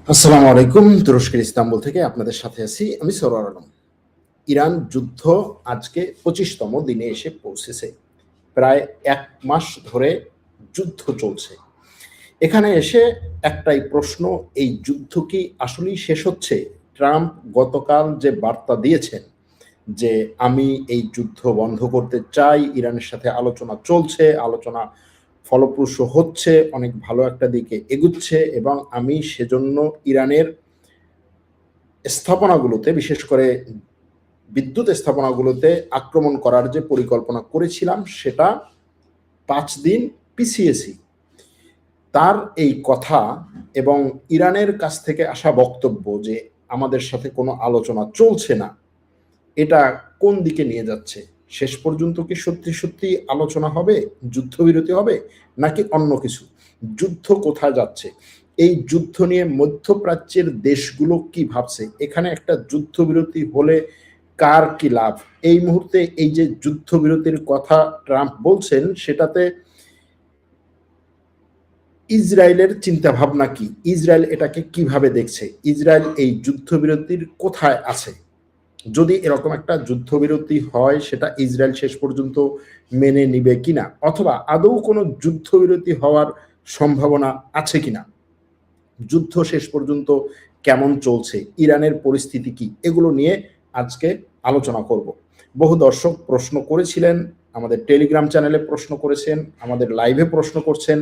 আসসালামু আলাইকুম। তুরস্কের ইস্তাম্বুল থেকে আপনাদের সাথে আছি আমি সরোয়ার আলম। ইরান যুদ্ধ আজকে 25তম দিনে এসে পৌঁছেছে। প্রায় 1 মাস ধরে যুদ্ধ চলছে। এখানে এসে একটাই প্রশ্ন, এই যুদ্ধ কি আসলেই শেষ হচ্ছে? ট্রাম্প গতকাল যে বার্তা দিয়েছেন যে আমি এই যুদ্ধ বন্ধ করতে চাই, ইরানের সাথে আলোচনা চলছে, আলোচনা ফলপ্রসূ হচ্ছে, অনেক ভালো একটা দিকে এগুচ্ছে এবং আমি সেজন্য ইরানের স্থাপনাগুলোতে, বিশেষ করে বিদ্যুৎ স্থাপনাগুলোতে আক্রমণ করার যে পরিকল্পনা করেছিলাম সেটা 5 দিন পিছিয়েছি। তার এই কথা এবং ইরানের কাছ থেকে আসা বক্তব্য যে আমাদের সাথে কোনো আলোচনা চলছে না, এটা কোন দিকে নিয়ে যাচ্ছে? শেষ পর্যন্ত কি সত্যি সত্যি আলোচনা হবে, যুদ্ধবিরতি হবে, নাকি অন্য কিছু? যুদ্ধ কোথায় যাচ্ছে? এই যুদ্ধ নিয়ে মধ্যপ্রাচ্যের দেশগুলো কি ভাবছে? এখানে একটা যুদ্ধবিরতি হলে কার কি লাভ? এই মুহূর্তে এই যে যুদ্ধবিরতির কথা ট্রাম্প বলছেন, সেটাতে ইসরায়েলের চিন্তা ভাবনা কি? ইসরায়েল এটাকে কিভাবে দেখছে? ইসরায়েল এই যুদ্ধবিরতির কোথায় আছে? যদি এরকম একটা যুদ্ধবিরতি হয়, সেটা ইসরায়েল শেষ পর্যন্ত মেনে নিবে কিনা, অথবা আদৌ কোনো যুদ্ধবিরতি হওয়ার সম্ভাবনা আছে কিনা, যুদ্ধ শেষ পর্যন্ত কেমন চলছে, ইরানের পরিস্থিতি কি, এগুলো নিয়ে আজকে আলোচনা করব। বহু দর্শক প্রশ্ন করেছিলেন, আমাদের টেলিগ্রাম চ্যানেলে প্রশ্ন করেছেন, আমাদের লাইভে প্রশ্ন করছেন।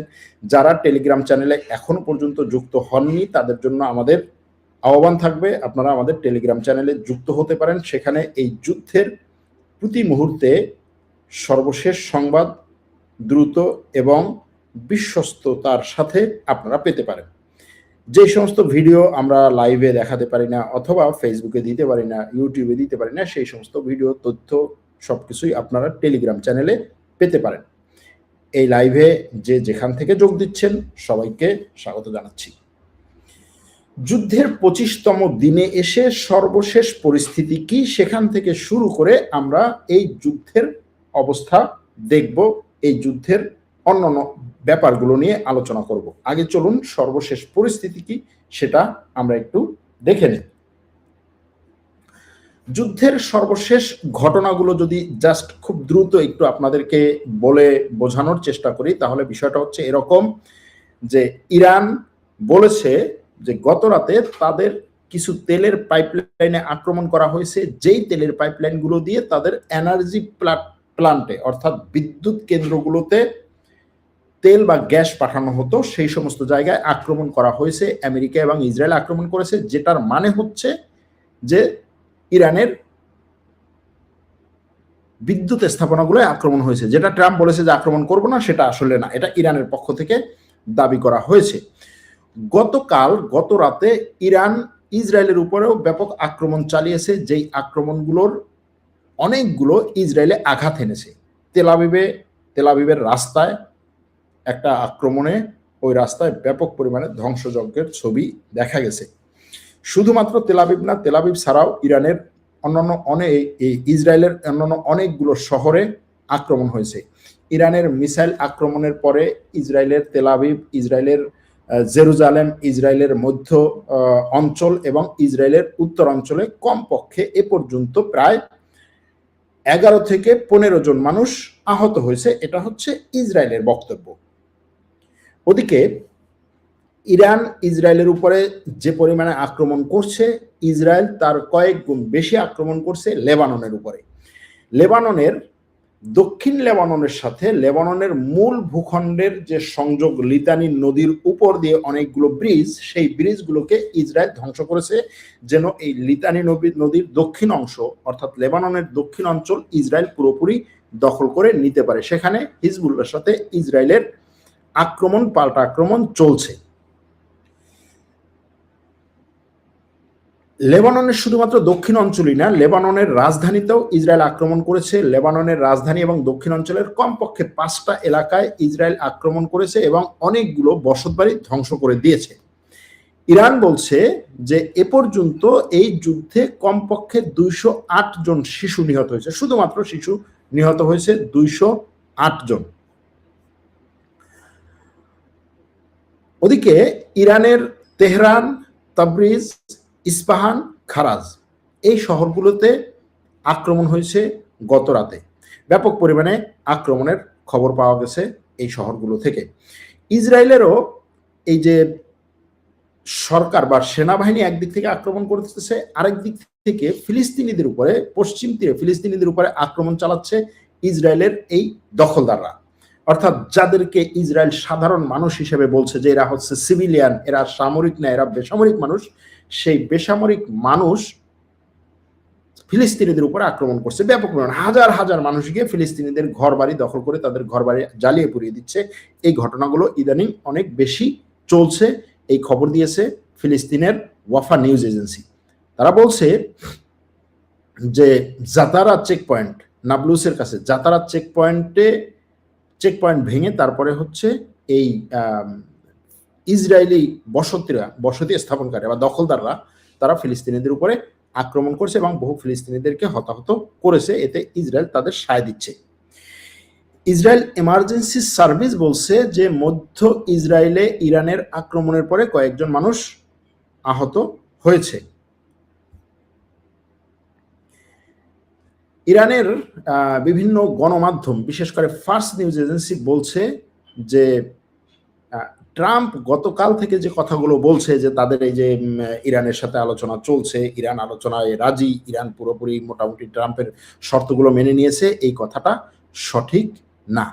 যারা টেলিগ্রাম চ্যানেলে এখনো পর্যন্ত যুক্ত হননি তাদের জন্য আমাদের আহ্বান থাকবে, আপনারা আমাদের টেলিগ্রাম চ্যানেলে যুক্ত হতে পারেন। সেখানে এই যুদ্ধের প্রতি মুহূর্তে সর্বশেষ সংবাদ দ্রুত এবং বিশ্বস্ততার সাথে আপনারা পেতে পারেন। যে সমস্ত ভিডিও আমরা লাইভে দেখাতে পারি না, অথবা ফেসবুকে দিতে পারি না, ইউটিউবে দিতে পারি না, সেই সমস্ত ভিডিও, তথ্য সবকিছুই আপনারা টেলিগ্রাম চ্যানেলে পেতে পারেন। এই লাইভে যে যেখান থেকে যোগ দিচ্ছেন সবাইকে স্বাগত জানাচ্ছি। যুদ্ধের 25তম দিনে এসে সর্বশেষ পরিস্থিতি কি, সেখান থেকে শুরু করে আমরা এই যুদ্ধের অবস্থা দেখব, এই যুদ্ধের অন্যান্য ব্যাপারগুলো নিয়ে আলোচনা করব। আগে চলুন সর্বশেষ পরিস্থিতি কি সেটা আমরা একটু দেখে নিই। যুদ্ধের সর্বশেষ ঘটনাগুলো যদি জাস্ট খুব দ্রুত একটু আপনাদেরকে বলে বোঝানোর চেষ্টা করি, তাহলে বিষয়টা হচ্ছে এরকম যে ইরান বলেছে যে গত রাতে তাদের কিছু তেলের পাইপলাইনে আক্রমণ করা হয়েছে, যেই তেলের পাইপলাইনগুলো দিয়ে তাদের এনার্জি প্লান্টে অর্থাৎ বিদ্যুৎ কেন্দ্রগুলোতে তেল বা গ্যাস পাঠানো হতো, সেই সমস্ত জায়গায় আক্রমণ করা হয়েছে। আমেরিকা এবং ইসরায়েল আক্রমণ করেছে, যেটার মানে হচ্ছে যে ইরানের বিদ্যুৎ স্থাপনাগুলোয় আক্রমণ হয়েছে। যেটা ট্রাম্প বলেছে যে আক্রমণ করব না, সেটা আসলে না, এটা ইরানের পক্ষ থেকে দাবি করা হয়েছে। গত রাতে ইরান ইসরায়েলের উপরেও ব্যাপক আক্রমণ চালিয়েছে, যেই আক্রমণগুলোর অনেকগুলো ইসরায়েলে আঘাত এনেছে। তেল আবিবের রাস্তায় একটা আক্রমণে ওই রাস্তায় ব্যাপক পরিমাণে ধ্বংসযজ্ঞের ছবি দেখা গেছে। শুধুমাত্র তেল আবিব না, তেল আবিব ছাড়াও ইরানের ইসরায়েলের অন্যান্য অনেকগুলো শহরে আক্রমণ হয়েছে। ইরানের মিসাইল আক্রমণের পরে ইসরায়েলের তেল আবিব, ইসরায়েলের জেরুজালেম, ইসরায়েলের মধ্য অঞ্চল এবং ইসরায়েলের উত্তর অঞ্চলে কমপক্ষে এ পর্যন্ত প্রায় 11 থেকে 15 জন মানুষ আহত হয়েছে। এটা হচ্ছে ইসরায়েলের বক্তব্য। ওদিকে ইরান ইসরায়েলের উপরে যে পরিমাণে আক্রমণ করছে, ইসরায়েল তার কয়েক গুণ বেশি আক্রমণ করছে লেবাননের উপরে। লেবাননের দক্ষিণ লেবাননের সাথে লেবাননের মূল ভূখণ্ডের যে সংযোগ, লিতানি নদীর উপর দিয়ে অনেকগুলো ব্রিজ, সেই ব্রিজগুলোকে ইসরায়েল ধ্বংস করেছে, যেন এই লিতানি নদীর দক্ষিণ অংশ অর্থাৎ লেবাননের দক্ষিণ অঞ্চল ইসরায়েল পুরোপুরি দখল করে নিতে পারে। সেখানে হিজবুল্লাহর সাথে ইসরায়েলের পাল্টা আক্রমণ চলছে। লেবাননের শুধুমাত্র দক্ষিণ অঞ্চলই না, লেবাননের রাজধানীতেও ইসরায়েল আক্রমণ করেছে। লেবাননের রাজধানী এবং দক্ষিণ অঞ্চলের কমপক্ষে 5টা এলাকায় ইসরায়েল আক্রমণ করেছে এবং অনেকগুলো বসতবাড়ি ধ্বংস করে দিয়েছে। ইরান বলছে যে এ পর্যন্ত এই যুদ্ধে কমপক্ষে 208 জন শিশু নিহত হয়েছে। শুধুমাত্র শিশু নিহত হয়েছে 208 জন। ওদিকে ইরানের তেহরান তাবরিজ, ইস্পাহান, খারাজ এই শহরগুলোতে আক্রমণ হয়েছে গত রাতে। ব্যাপক পরিমাণে আক্রমণের খবর পাওয়া গেছে এই শহরগুলো থেকে। ইসরায়েলেরও এই যে সরকার বা সেনাবাহিনী একদিক থেকে আক্রমণ করতেছে, আরেক দিক থেকে ফিলিস্তিনিদের উপরে, পশ্চিম তীরে ফিলিস্তিনিদের উপরে আক্রমণ চালাচ্ছে ইসরায়েলের এই দখলদাররা, অর্থাৎ যাদেরকে ইসরায়েল সাধারণ মানুষ হিসেবে বলছে যে এরা হচ্ছে সিভিলিয়ান, এরা সামরিক না, এরা বেসামরিক মানুষ। সেই বেসামরিক মানুষ ফিলিস্তিনিদের উপরে আক্রমণ করছে ব্যাপক পরিমাণ, হাজার হাজার মানুষ গিয়ে ফিলিস্তিনিদের ঘর বাড়ি দখল করে তাদের ঘর বাড়ি জ্বালিয়ে পুড়িয়ে দিচ্ছে। এই ঘটনাগুলো ইদানিং অনেক বেশি চলছে। এই খবর দিয়েছে ফিলিস্তিনের ওয়াফা নিউজ এজেন্সি। তারা বলছে যে জাতারা চেক পয়েন্ট, নাবলুসের কাছে জাতারা চেক পয়েন্ট ভেঙে তারপরে হচ্ছে এই ইসরায়েলি বসতি স্থাপনকারী বা দখলদাররা তারা ফিলিস্তিনিদের উপরে আক্রমণ করছে এবং বহু ফিলিস্তিনিদেরকে হতাহত করেছে। এতে ইসরায়েল তাদের সায় দিচ্ছে। ইসরায়েল এমার্জেন্সি সার্ভিস বলছে যে মধ্য ইসরায়েলে ইরানের আক্রমণের পরে কয়েকজন মানুষ আহত হয়েছে। ইরানের বিভিন্ন গণমাধ্যম, বিশেষ করে ফার্স নিউজ এজেন্সি বলছে যে ট্রাম্প গতকাল থেকে যে কথাগুলো বলছে যে তাদের এই যে ইরানের সাথে আলোচনা চলছে, ইরান আলোচনায় রাজি, ইরান পুরোপুরি মোটামুটি ট্রাম্পের শর্তগুলো মেনে নিয়েছে, এই কথাটা সঠিক না।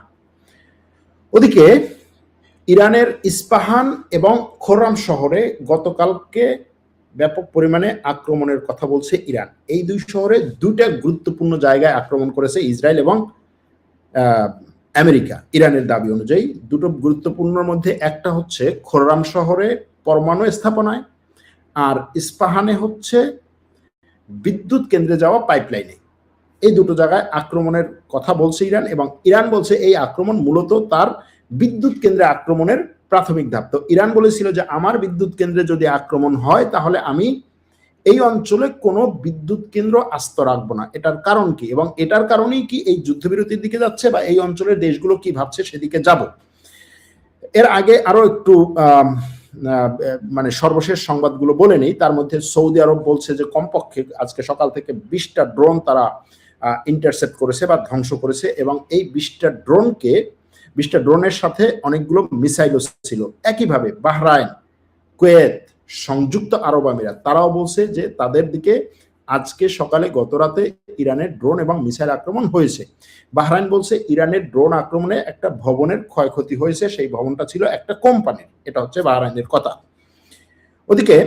ওদিকে ইরানের ইস্পাহান এবং খোরাম শহরে গতকালকে ব্যাপক পরিমাণে আক্রমণের কথা বলছে ইরান। এই দুই শহরে দুইটা গুরুত্বপূর্ণ জায়গায় আক্রমণ করেছে ইসরায়েল এবং আমেরিকা। ইরানের দাবি অনুযায়ী দুটো গুরুত্বপূর্ণর মধ্যে একটা হচ্ছে খোরাম শহরে পরমাণু স্থাপনায়, আর ইস্পাহানে হচ্ছে বিদ্যুৎ কেন্দ্রে যাওয়া পাইপলাইনে। এই দুটো জায়গায় আক্রমণের কথা বলছে ইরান, এবং ইরান বলছে এই আক্রমণ মূলত তার বিদ্যুৎ কেন্দ্রে আক্রমণের প্রাথমিক ধাপ। তো ইরান বলেছিল যে আমার বিদ্যুৎ কেন্দ্রে যদি আক্রমণ হয় তাহলে আমি এই অঞ্চলে কোনো বিদ্যুৎ কেন্দ্র আস্ত রাখবো না। এটার কারণ কি, এবং এটার কারণেই কি এই যুদ্ধবিরতির দিকে যাচ্ছে বা এই অঞ্চলের দেশগুলো কি ভাবছে সেদিকে যাব। এর আগে আরো একটু মানে সর্বশেষ সংবাদগুলো বলে নেই। তার মধ্যে সৌদি আরব বলছে যে কমপক্ষে আজকে সকাল থেকে 20টা ড্রোন তারা ইন্টারসেপ্ট করেছে বা ধ্বংস করেছে, এবং এই 20টা ড্রোনের সাথে অনেকগুলো মিসাইলও ছিল। একইভাবে বাহরাইন, কুয়েত, সংযুক্ত আরব আমিরাত তারাও বলছে যে তাদের দিকে আজকে সকালে গতরাতে ইরানের ড্রোন এবং মিসাইল আক্রমণ হয়েছে। বাহরাইন বলছে ইরানের ড্রোন আক্রমণে একটা ভবনের ক্ষয়ক্ষতি হয়েছে, সেই ভবনটা ছিল একটা কোম্পানির। এটা হচ্ছে বাহরাইনের কথা। ওদিকে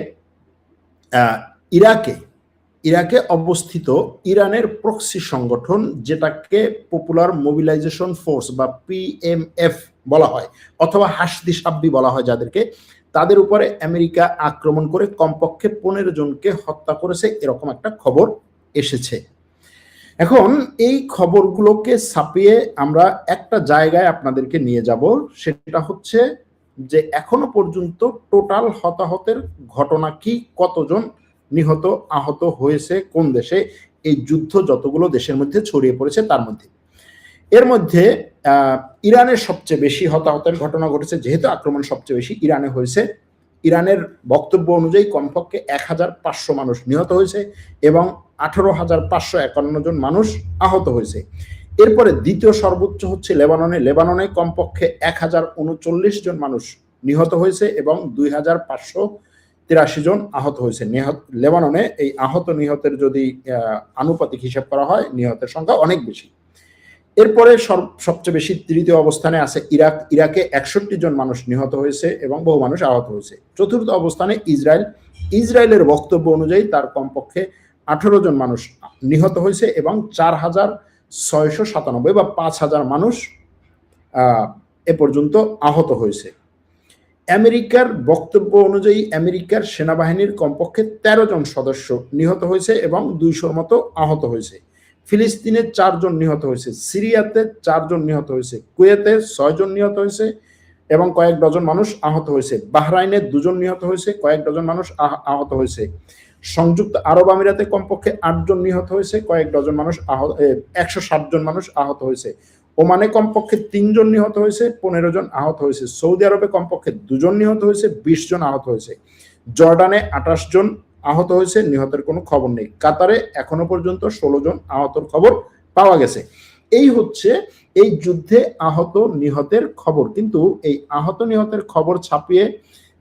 ইরাকে অবস্থিত ইরানের প্রক্সি সংগঠন, যেটাকে পপুলার মোবিলাইজেশন ফোর্স বা পিএমএফ বলা হয় অথবা হাসদি সাব্বি বলা হয় যাদেরকে, তাদের উপরে আমেরিকা আক্রমণ করে কমপক্ষে 15 জনকে হত্যা করেছে, এরকম একটা খবর এসেছে। এখন এই খবরগুলোকে ছাপিয়ে আমরা একটা জায়গায় আপনাদেরকে নিয়ে যাব, সেটা হচ্ছে যে এখনো পর্যন্ত টোটাল হতাহতের ঘটনা কি, কতজন নিহত আহত হয়েছে কোন দেশে, এই যুদ্ধ যতগুলো দেশের মধ্যে ছড়িয়ে পড়েছে তার মধ্যে। এর মধ্যে ইরানের সবচেয়ে বেশি হতাহতের ঘটনা ঘটেছে, যেহেতু আক্রমণ সবচেয়ে বেশি ইরানে হয়েছে। ইরানের বক্তব্য অনুযায়ী কমপক্ষে 1500 মানুষ নিহত হয়েছে এবং 18,551 জন মানুষ আহত হয়েছে। এরপরে দ্বিতীয় সর্বোচ্চ হচ্ছে লেবাননে কমপক্ষে 1039 জন মানুষ নিহত হয়েছে এবং 2583 জন আহত হয়েছে। লেবাননে এই আহত নিহতের যদি আনুপাতিক হিসাব করা হয়, নিহতের সংখ্যা অনেক বেশি। এরপরে সবচেয়ে বেশি তৃতীয় অবস্থানে আছে ইরাকে 61 জন মানুষ নিহত হয়েছে এবং বহু মানুষ আহত হয়েছে। চতুর্থ অবস্থানে ইসরায়েলের বক্তব্য অনুযায়ী তার কমপক্ষে 18 জন মানুষ নিহত হয়েছে এবং 4697 বা 5000 মানুষ এ পর্যন্ত আহত হয়েছে। আমেরিকার বক্তব্য অনুযায়ী আমেরিকার সেনাবাহিনীর কমপক্ষে 13 জন সদস্য নিহত হয়েছে এবং 200-র মতো আহত হয়েছে। ফিলিস্তিনে 4 জন নিহত হয়েছে, সিরিয়াতে 4 জন নিহত হয়েছে, কুয়েতে 6 জন নিহত হয়েছে এবং কয়েক ডজন মানুষ আহত হয়েছে। বাহরাইনে 2 জন নিহত হয়েছে, কয়েক ডজন মানুষ আহত হয়েছে। সংযুক্ত আরব আমিরাতে কমপক্ষে 8 জন নিহত হয়েছে, কয়েক ডজন মানুষ 160 জন মানুষ আহত হয়েছে। ওমানে কমপক্ষে 3 জন নিহত হয়েছে, 15 জন আহত হয়েছে। সৌদি আরবে কমপক্ষে 2 জন নিহত হয়েছে, 20 জন আহত হয়েছে। জর্ডানে 28 জন আহত হয়েছে, নিহতের কোনো খবর নেই। কাতারে এখনো পর্যন্ত 16 জন আহতর খবর পাওয়া গেছে। এই হচ্ছে এই যুদ্ধে আহত নিহতের খবর। কিন্তু এই আহত নিহতের খবর ছাপিয়ে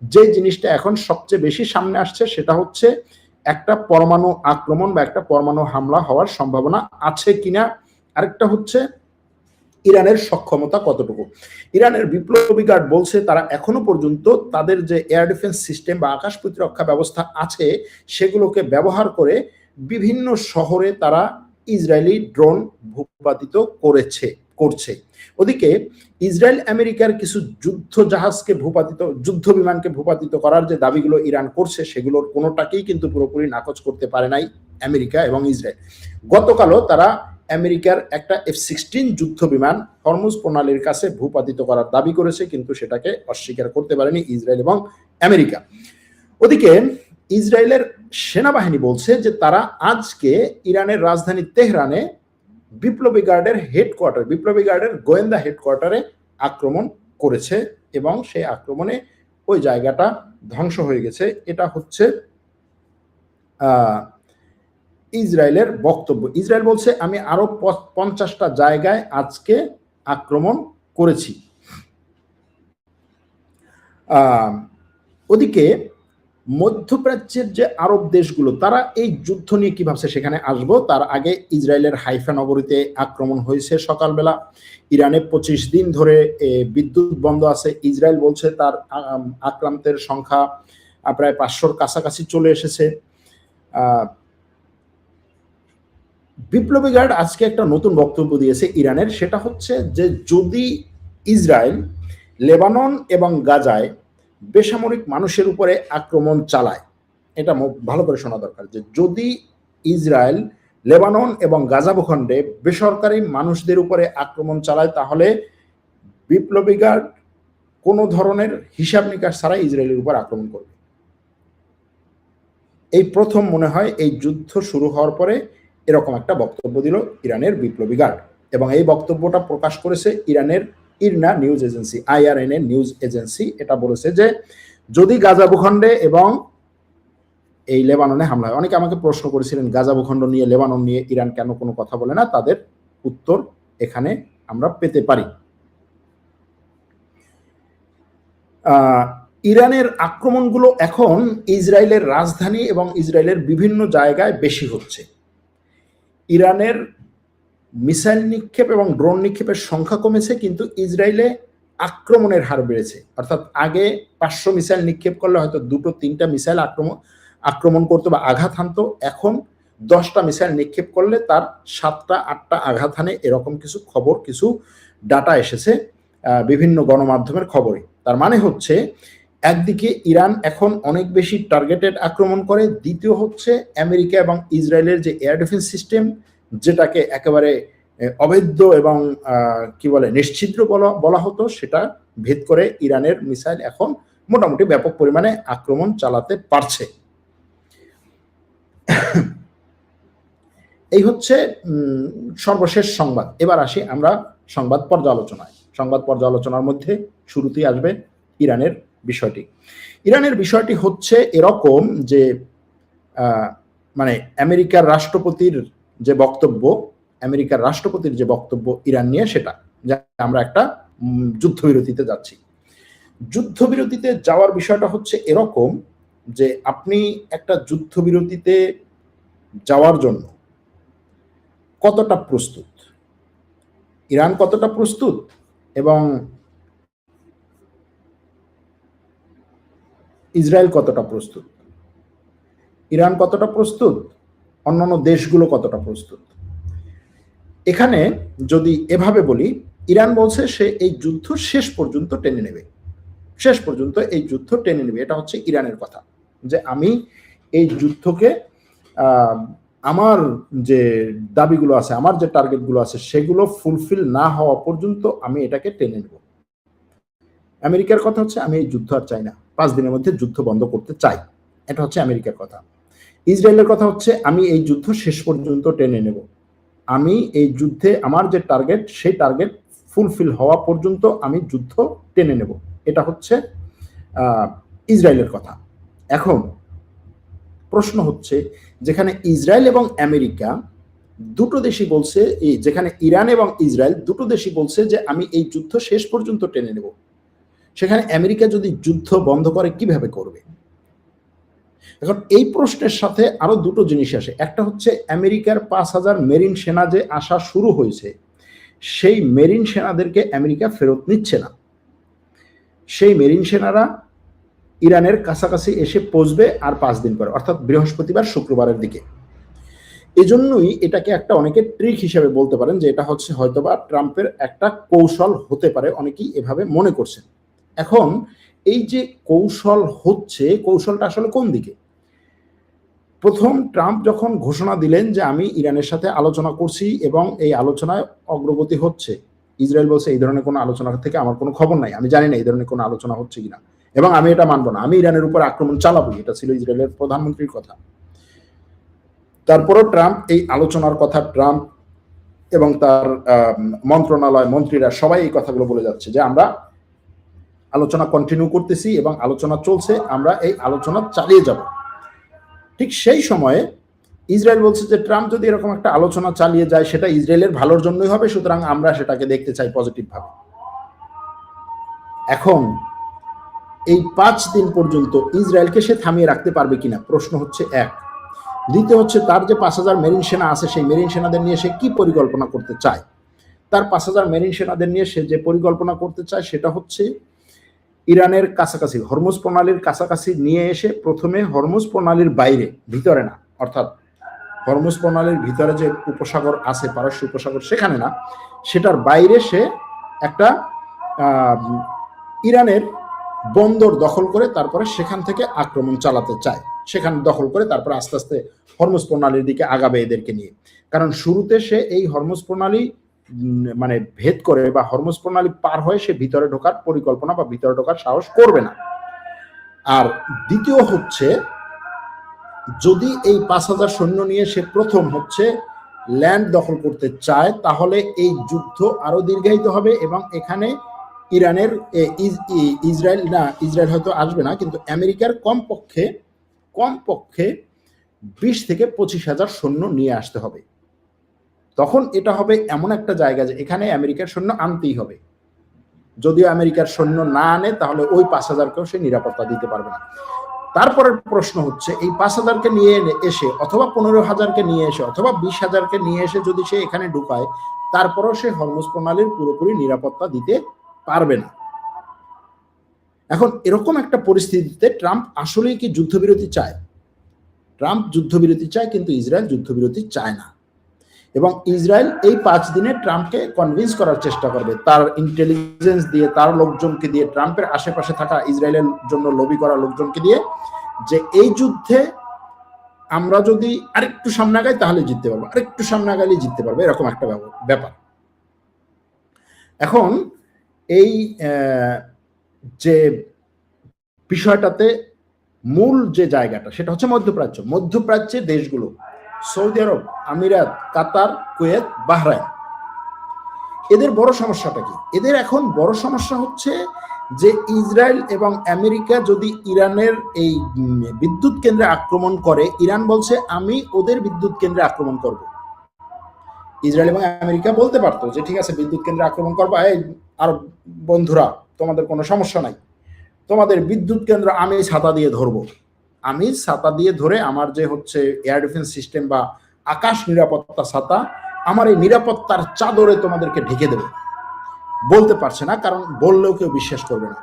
যে জিনিসটা এখন সবচেয়ে বেশি সামনে আসছে সেটা হচ্ছে একটা পরমাণু আক্রমণ বা একটা পরমাণু হামলা হওয়ার সম্ভাবনা আছে কিনা। আরেকটা হচ্ছে ইরানের সক্ষমতা কতটুকু। ইরানের বিপ্লবী গার্ড বলছে তারা এখনো পর্যন্ত তাদের যে এয়ার ডিফেন্স সিস্টেম বা আকাশ প্রতিরক্ষা ব্যবস্থা আছে সেগুলোকে ব্যবহার করে বিভিন্ন শহরে তারা ইসরায়েলি ড্রোন ভূপাতিত করছে। ওদিকে ইসরায়েল আমেরিকার কিছু যুদ্ধ জাহাজকে ভূপাতিত, যুদ্ধ বিমানকে ভূপাতিত করার যে দাবিগুলো ইরান করছে সেগুলোর কোনোটাকেই কিন্তু পুরোপুরি নাকচ করতে পারে নাই আমেরিকা এবং ইসরায়েল। গতকালও তারা আমেরিকার একটা F-16 যুদ্ধ বিমান হরমুজ প্রণালীর কাছে ভূপাতিত করার দাবি করেছে, কিন্তু সেটাকে অস্বীকার করতে পারেনি ইসরায়েল এবং আমেরিকা। ওদিকে ইসরায়েলের সেনাবাহিনী বলছে যে তারা আজকে ইরানের রাজধানী তেহরানে বিপ্লবী গার্ডের গোয়েন্দা হেডকোয়ার্টারে আক্রমণ করেছে এবং সেই আক্রমণে ওই জায়গাটা ধ্বংস হয়ে গেছে। এটা হচ্ছে ইসরায়েলের বক্তব্য। ইসরায়েল বলছে আমি আরো 50টা জায়গায় আজকে আক্রমণ করেছি। ওদিকে মধ্যপ্রাচ্যের যে আরব দেশগুলো তারা এই যুদ্ধ নিয়ে কি ভাবছে সেখানে আসবো। তার আগে ইসরায়েলের হাইফা নগরীতে আক্রমণ হয়েছে সকালবেলা। ইরানে 25 দিন ধরে বিদ্যুৎ বন্ধ আছে। ইসরায়েল বলছে তার আক্রান্তের সংখ্যা প্রায় 500-র কাছাকাছি চলে এসেছে। বিপ্লবী গার্ড আজকে একটা নতুন বক্তব্য দিয়েছে ইরানের, সেটা হচ্ছে যে যদি ইসরায়েল লেবানন এবং গাজায় বেসামরিক মানুষের উপরে আক্রমণ চালায়, এটা ভালো করে শোনা দরকার, যে যদি ইসরায়েল লেবানন এবং গাজা ভূখণ্ডে বেসরকারি মানুষদের উপরে আক্রমণ চালায় তাহলে বিপ্লবী গার্ড কোনো ধরনের হিসাব নিকাশ ছাড়াই ইসরায়েলের উপর আক্রমণ করবে। এই প্রথম মনে হয় এই যুদ্ধ শুরু হওয়ার পরে এরকম একটা বক্তব্য দিল ইরানের বিপ্লবী গার্ড, এবং এই বক্তব্যটা প্রকাশ করেছে ইরানের ইরনা news agency, IRNA news agency. এটা বলেছে যে যদি গাজা ভূখণ্ডে এবং এই লেবাননে হামলা হয়। অনেকে আমাকে প্রশ্ন করেছিলেন গাজা ভূখণ্ড নিয়ে, লেবানন নিয়ে ইরান কেন কোনো কথা বলে না, তাদের উত্তর এখানে আমরা পেতে পারি। ইরানের আক্রমণগুলো এখন ইসরায়েলের রাজধানী এবং ইসরায়েলের বিভিন্ন জায়গায় বেশি হচ্ছে। ইরানের মিসাইল নিক্ষেপ এবং ড্রোন নিক্ষেপের সংখ্যা কমেছে, কিন্তু ইসরায়েলে আক্রমণের হার বেড়েছে। অর্থাৎ আগে 500 মিসাইল নিক্ষেপ করলে হয়তো 2-3টা মিসাইল আক্রমণ করতো বা আঘাত হানতো, এখন 10টা মিসাইল নিক্ষেপ করলে তার 7টা-8টা আঘাত হানে, এরকম কিছু খবর, কিছু ডাটা এসেছে বিভিন্ন গণমাধ্যমের খবরে। তার মানে হচ্ছে একদিকে ইরান এখন অনেক বেশি টার্গেটেড আক্রমণ করে, দ্বিতীয় হচ্ছে আমেরিকা এবং ইসরায়েলের যে এয়ার ডিফেন্স সিস্টেম, যেটাকে একেবারে অবৈধ এবং কি বলে নিশ্ছিদ্র বলা হতো, সেটা ভেদ করে ইরানের মিসাইল এখন মোটামুটি ব্যাপক পরিমাণে আক্রমণ চালাতে পারছে। এই হচ্ছে সর্বশেষ সংবাদ। এবার আসি আমরা সংবাদ পর্যালোচনায়। সংবাদ পর্যালোচনার মধ্যে শুরুতেই আসবে ইরানের বিষয়টি। ইরানের বিষয়টি হচ্ছে এরকম যে মানে আমেরিকার রাষ্ট্রপতির যে বক্তব্য ইরান নিয়ে, সেটা যে আমরা একটা যুদ্ধবিরতিতে যাচ্ছি। যুদ্ধবিরতিতে যাওয়ার বিষয়টা হচ্ছে এরকম যে আপনি একটা যুদ্ধবিরতিতে যাওয়ার জন্য কতটা প্রস্তুত, ইরান কতটা প্রস্তুত এবং ইসরায়েল কতটা প্রস্তুত, ইরান কতটা প্রস্তুত, অন্যান্য দেশগুলো কতটা প্রস্তুত। এখানে যদি এভাবে বলি, ইরান বলছে সে এই যুদ্ধ শেষ পর্যন্ত টেনে নেবে, এটা হচ্ছে ইরানের কথা, যে আমি এই যুদ্ধকে আমার যে দাবিগুলো আছে, আমার যে টার্গেটগুলো আছে, সেগুলো ফুলফিল না হওয়া পর্যন্ত আমি এটাকে টেনে নেব। আমেরিকার কথা হচ্ছে আমি এই যুদ্ধ আর চাই না, 5 দিনের মধ্যে যুদ্ধ বন্ধ করতে চাই, এটা হচ্ছে আমেরিকার কথা। ইসরায়েলের কথা হচ্ছে আমি এই যুদ্ধ শেষ পর্যন্ত টেনে নেব, আমি এই যুদ্ধে আমার যে টার্গেট, সেই টার্গেট ফুলফিল হওয়া পর্যন্ত আমি যুদ্ধ টেনে নেব। এটা হচ্ছে ইসরায়েলের কথা। এখন প্রশ্ন হচ্ছে, যেখানে ইসরায়েল এবং আমেরিকা দুটো দেশই বলছে, যেখানে ইরান এবং ইসরায়েল দুটো দেশই বলছে যে আমি এই যুদ্ধ শেষ পর্যন্ত টেনে নেব, সেখানে আমেরিকা যদি যুদ্ধ বন্ধ করে কিভাবে করবে? এখন এই প্রশ্নের সাথে আরো দুটো জিনিস আসে। একটা হচ্ছে আমেরিকার 5,000 মেরিন সেনা যে আসা শুরু হয়েছে, সেই মেরিন সেনাদেরকে আমেরিকা ফেরত নিচ্ছে না। সেই মেরিন সেনারা ইরানের কাছাকাছি এসে পৌঁছবে আর 5 দিন পরে, অর্থাৎ বৃহস্পতিবার শুক্রবারের দিকে। এজন্যই এটাকে একটা অনেকে ট্রিক হিসেবে বলতে পারেন যে এটা হচ্ছে হয়তোবা ট্রাম্পের একটা কৌশল হতে পারে, অনেকেই এভাবে মনে করছেন। এখন এই যে কৌশল হচ্ছে, কৌশলটা আসলে কোন দিকে? প্রথম ট্রাম্প যখন ঘোষণা দিলেন যে আমি ইরানের সাথে আলোচনা করছি এবং এই আলোচনায় অগ্রগতি হচ্ছে, ইসরায়েল বলছে এই ধরনের কোনো আলোচনা থেকে আমার কোনো খবর নাই, আমি জানি না এই ধরনের কোনো আলোচনা হচ্ছে কিনা, এবং আমি এটা মানবো না, আমি ইরানের উপর আক্রমণ চালাবো, এটা ছিল ইসরায়েলের প্রধানমন্ত্রীর কথা। তারপরও ট্রাম্প এই আলোচনার কথা, ট্রাম্প এবং তার মন্ত্রণালয় মন্ত্রীরা সবাই এই কথাগুলো বলে যাচ্ছে যে আমরা আলোচনা কন্টিনিউ করতেছি এবং আলোচনা চলছে, আমরা এই আলোচনা চালিয়ে যাব। ঠিক সেই সময়ে ইসরায়েল বলছে যে ট্রাম্প যদি এরকম একটা আলোচনা চালিয়ে যায় সেটা ইসরায়েলের ভালোর জন্যই হবে, সুতরাং আমরা সেটাকে দেখতে চাই পজিটিভ ভাবে। এখন এই 5 দিন পর্যন্ত ইসরায়েলকে সে থামিয়ে রাখতে পারবে কিনা, প্রশ্ন হচ্ছে এক। দ্বিতীয় হচ্ছে তার যে 5,000 মেরিন সেনা আছে, সেই মেরিন সেনাদের নিয়ে সে কি পরিকল্পনা করতে চায়? তার 5,000 মেরিন সেনাদের নিয়ে সে যে পরিকল্পনা করতে চায় সেটা হচ্ছে ইরানের কাছাকাছি, হরমুজ প্রণালীর কাছাকাছি নিয়ে এসে প্রথমে হরমুজ প্রণালীর বাইরে, ভিতরে না, অর্থাৎ হরমুজ প্রণালীর ভিতরে যে উপসাগর আছে, পারস্য উপসাগর, সেখানে না, সেটার বাইরে সে একটা ইরানের বন্দর দখল করে তারপরে সেখান থেকে আক্রমণ চালাতে চায়, সেখানে দখল করে তারপরে আস্তে আস্তে হরমুজ প্রণালীর দিকে আগাবে এদেরকে নিয়ে। কারণ শুরুতে সে এই হরমুজ প্রণালী মানে ভেদ করে বা হরমুজ প্রণালী পার হয়ে সে ভিতরে ঢোকার পরিকল্পনা বা ভিতরে ঢোকার সাহস করবে না। আর দ্বিতীয় হচ্ছে, যদি এই 5,000 সৈন্য নিয়ে সে প্রথম হচ্ছে ল্যান্ড দখল করতে চায়, তাহলে এই যুদ্ধ আরো দীর্ঘায়িত হবে এবং এখানে ইরানের ইসরায়েল হয়তো আসবে না, কিন্তু আমেরিকার কমপক্ষে 20 থেকে 25,000 সৈন্য নিয়ে আসতে হবে। তখন এটা হবে এমন একটা জায়গা যে এখানে আমেরিকার সৈন্য আনতেই হবে। যদিও আমেরিকার সৈন্য না আনে তাহলে ওই 5,000কেও সে নিরাপত্তা দিতে পারবে না। তারপরের প্রশ্ন হচ্ছে, এই 5,000কে নিয়ে এসে অথবা 15,000কে নিয়ে এসে অথবা 20,000কে নিয়ে এসে যদি সে এখানে ঢুকায়, তারপরও সে হরমুজ প্রণালীর পুরোপুরি নিরাপত্তা দিতে পারবে না। এখন এরকম একটা পরিস্থিতিতে ট্রাম্প আসলেই কি যুদ্ধবিরতি চায়? ট্রাম্প যুদ্ধবিরতি চায়, কিন্তু ইসরায়েল যুদ্ধবিরতি চায় না। এবং ইসরায়েল এই 5 দিনে ট্রাম্পকে কনভিন্স করার চেষ্টা করবে, তার ইন্টেলিজেন্স দিয়ে, তার লোকজনকে দিয়ে, ট্রাম্পের আশেপাশে থাকা ইসরায়েলের জন্য লবি করা লোকজনকে দিয়ে, যে এই যুদ্ধে আমরা যদি আরেকটু সামনে আগাই তাহলে জিততে পারবো, আরেকটু সামনে আগাইলে জিততে পারবো, এরকম একটা ব্যাপার। এখন এই যে বিষয়টাতে মূল যে জায়গাটা সেটা হচ্ছে মধ্যপ্রাচ্য। মধ্যপ্রাচ্যের দেশগুলো, সৌদি আরব, আমিরাত, কাতার, কুয়েত, বাহরাইন, এদের বড় সমস্যাটা কি? এদের এখন বড় সমস্যা হচ্ছে যে ইসরায়েল এবং আমেরিকা যদি ইরানের এই বিদ্যুৎ কেন্দ্রে আক্রমণ করে, ইরান বলছে আমি ওদের বিদ্যুৎ কেন্দ্রে আক্রমণ করব। ইসরায়েল এবং আমেরিকা বলতে পারতো যে ঠিক আছে বিদ্যুৎ কেন্দ্রে আক্রমণ করবা, এই আর বন্ধুরা তোমাদের কোনো সমস্যা নাই, তোমাদের বিদ্যুৎ কেন্দ্র আমি ছাতা দিয়ে ধরবো, আমি ছাতা দিয়ে ধরে আমার যে হচ্ছে এয়ার ডিফেন্স সিস্টেম বা আকাশ নিরাপত্তা ছাতা, আমার এই নিরাপত্তার চাদরে তোমাদেরকে ঢেকে দেবে। বলতে পারছে না, কারণ বললেও কেউ বিশ্বাস করবে না।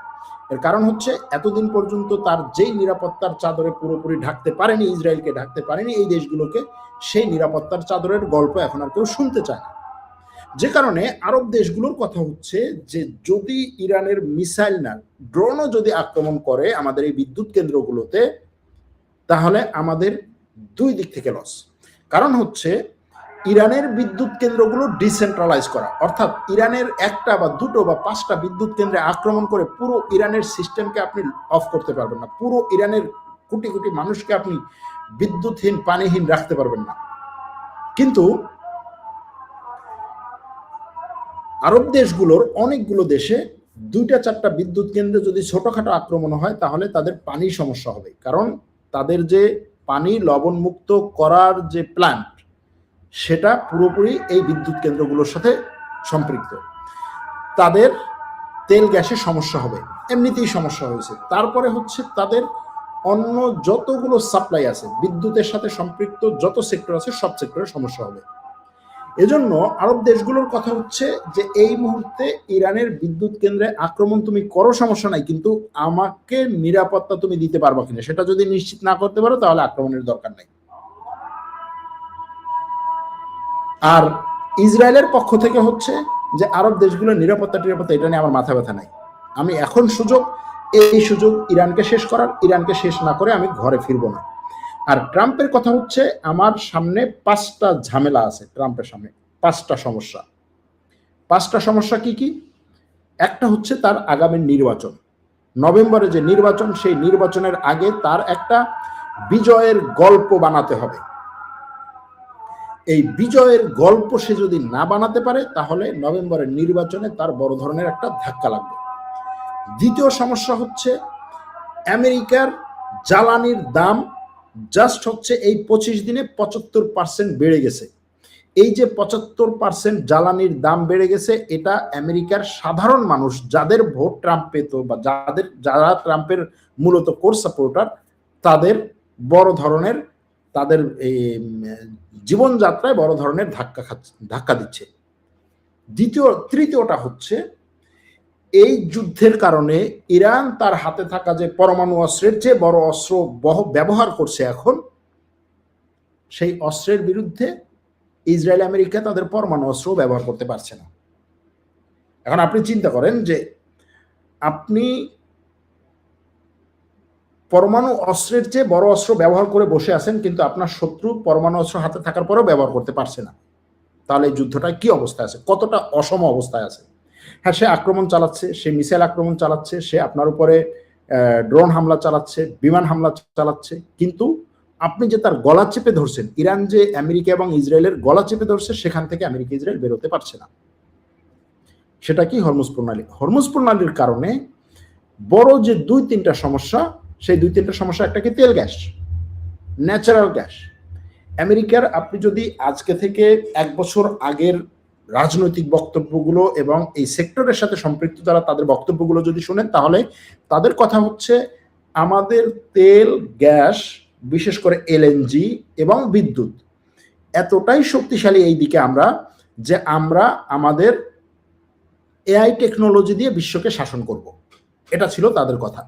এর কারণ হচ্ছে এতদিন পর্যন্ত তার যেই নিরাপত্তার চাদরে পুরোপুরি ঢাকতে পারেনি, ইসরায়েলকে ঢাকতে পারেনি এই দেশগুলোকে, সেই নিরাপত্তার চাদরের গল্প এখন আর কেউ শুনতে চায় না। যে কারণে আরব দেশগুলোর কথা হচ্ছে যে যদি ইরানের মিসাইল না, ড্রোনও যদি আক্রমণ করে আমাদের এই বিদ্যুৎ কেন্দ্রগুলোতে, তাহলে আমাদের দুই দিক থেকে লস। কারণ হচ্ছে ইরানের বিদ্যুৎ কেন্দ্রগুলো ডিসেন্ট্রালাইজ করা, অর্থাৎ ইরানের একটা বা দুটো বা 5টা বিদ্যুৎ কেন্দ্রে আক্রমণ করে পুরো ইরানের সিস্টেমকে আপনি অফ করতে পারবেন না, পুরো ইরানের কোটি কোটি মানুষকে আপনি বিদ্যুৎহীন, পানিহীন রাখতে পারবেন না। কিন্তু আরব দেশগুলোর অনেকগুলো দেশে 2-4টা বিদ্যুৎ কেন্দ্রে যদি ছোটখাটো আক্রমণ হয় তাহলে তাদের পানির সমস্যা হবে, কারণ তাদের যে পানি লবণমুক্ত করার যে প্ল্যান্ট সেটা পুরোপুরি এই বিদ্যুৎ কেন্দ্রগুলোর সাথে সম্পৃক্ত। তাদের তেল গ্যাসের সমস্যা হবে, এমনিতেই সমস্যা হয়েছে, তারপরে হচ্ছে তাদের অন্য যতগুলো সাপ্লাই আছে বিদ্যুতের সাথে সম্পৃক্ত যত সেক্টর আছে সব সেক্টরে সমস্যা হবে। এজন্য আরব দেশগুলোর কথা হচ্ছে যে এই মুহূর্তে ইরানের বিদ্যুৎ কেন্দ্রে আক্রমণ তুমি করো, সমস্যা নাই, কিন্তু আমাকে নিরাপত্তা তুমি দিতে পারবা কিনা সেটা যদি নিশ্চিত না করতে পারো তাহলে আক্রমণের দরকার নাই। আর ইসরায়েলের পক্ষ থেকে হচ্ছে যে আরব দেশগুলোর নিরাপত্তা এটা নিয়ে আমার মাথা ব্যথা নাই, আমি এখন এই সুযোগ ইরানকে শেষ করার, ইরানকে শেষ না করে আমি ঘরে ফিরবো না। আর ট্রাম্পের কথা হচ্ছে আমার সামনে 5টা ঝামেলা আছে, ট্রাম্পের সামনে 5টা সমস্যা। 5টা সমস্যা কি কি? একটা হচ্ছে তার আগামী নির্বাচন, নভেম্বরে যে নির্বাচন, সেই নির্বাচনের আগে তার একটা বিজয়ের গল্প বানাতে হবে। এই বিজয়ের গল্প সে যদি না বানাতে পারে তাহলে নভেম্বরের নির্বাচনে তার বড় ধরনের একটা ধাক্কা লাগবে। দ্বিতীয় সমস্যা হচ্ছে আমেরিকার জ্বালানির দাম জাস্ট হচ্ছে এই 25 দিনে 75% বেড়ে গেছে। এই যে 75% জ্বালানির দাম বেড়ে গেছে, এটা আমেরিকার সাধারণ মানুষ যাদের ভোট ট্রাম্প পেত বা যারা ট্রাম্পের মূলত কোর সাপোর্টার, তাদের বড় ধরনের তাদের জীবনযাত্রায় বড় ধরনের ধাক্কা দিচ্ছে। তৃতীয়টা হচ্ছে এই যুদ্ধের কারণে ইরান তার হাতে থাকা যে পরমাণু অস্ত্রের চেয়ে বড় অস্ত্র ব্যবহার করছে এখন, সেই অস্ত্রের বিরুদ্ধে ইসরায়েল আমেরিকা তাদের পরমাণু অস্ত্র ব্যবহার করতে পারছে না। এখন আপনি চিন্তা করেন যে আপনি পরমাণু অস্ত্রের চেয়ে বড় অস্ত্র ব্যবহার করে বসে আছেন, কিন্তু আপনার শত্রু পরমাণু অস্ত্র হাতে থাকার পরেও ব্যবহার করতে পারছে না, তাহলে এই যুদ্ধটা কি অবস্থায় আছে, কতটা অসম অবস্থায় আছে। হ্যাঁ, সে আক্রমণ চালাচ্ছে, সে মিসাইল আক্রমণ চালাচ্ছে, সে আপনার উপরে ড্রোন হামলা চালাচ্ছে, বিমান হামলা চালাচ্ছে, কিন্তু আপনি যে তার গলা চেপে ধরছেন, ইরান যে আমেরিকা এবং ইসরায়েলের গলা চেপে ধরছে, সেখান থেকে আমেরিকা ইসরায়েল বেরোতে পারছে না। সেটা কি? হরমুজ প্রণালী। হরমুজ প্রণালীর কারণে বড় যে 2-3টা সমস্যা, সেই 2-3টা সমস্যা, একটা কি? তেল গ্যাস, ন্যাচারাল গ্যাস। আমেরিকার আপনি যদি আজকে থেকে 1 বছর আগের রাজনৈতিক বক্তব্যগুলো এবং এই সেক্টরের সাথে সম্পৃক্ত যারা তাদের বক্তব্যগুলো যদি শুনেন, তাহলে তাদের কথা হচ্ছে আমাদের তেল গ্যাস, বিশেষ করে এলএনজি এবং বিদ্যুৎ এতটাই শক্তিশালী এই দিকে আমরা, যে আমরা আমাদের এআই টেকনোলজি দিয়ে বিশ্বকে শাসন করব। এটা ছিল তাদের কথা।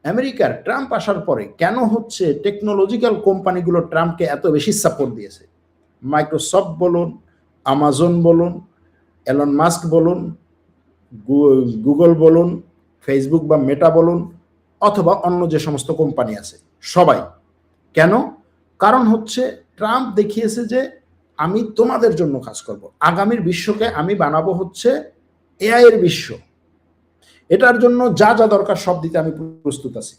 আমেরিকার ট্রাম্প আসার পরে কেন হচ্ছে টেকনোলজিক্যাল কোম্পানিগুলো ট্রাম্পকে এত বেশি সাপোর্ট দিয়েছে? মাইক্রোসফট বলুন, আমাজন বলুন, এলন মাস্ক বলুন, গুগল বলুন, ফেসবুক বা মেটা বলুন, অথবা অন্য যে সমস্ত কোম্পানি আছে সবাই। কেন? কারণ হচ্ছে ট্রাম্প দেখিয়েছে যে আমি তোমাদের জন্য কাজ করব, আগামীর বিশ্বকে আমি বানাবো হচ্ছে এআই এর বিশ্ব, এটার জন্য যা যা দরকার সব দিতে আমি প্রস্তুত আছি।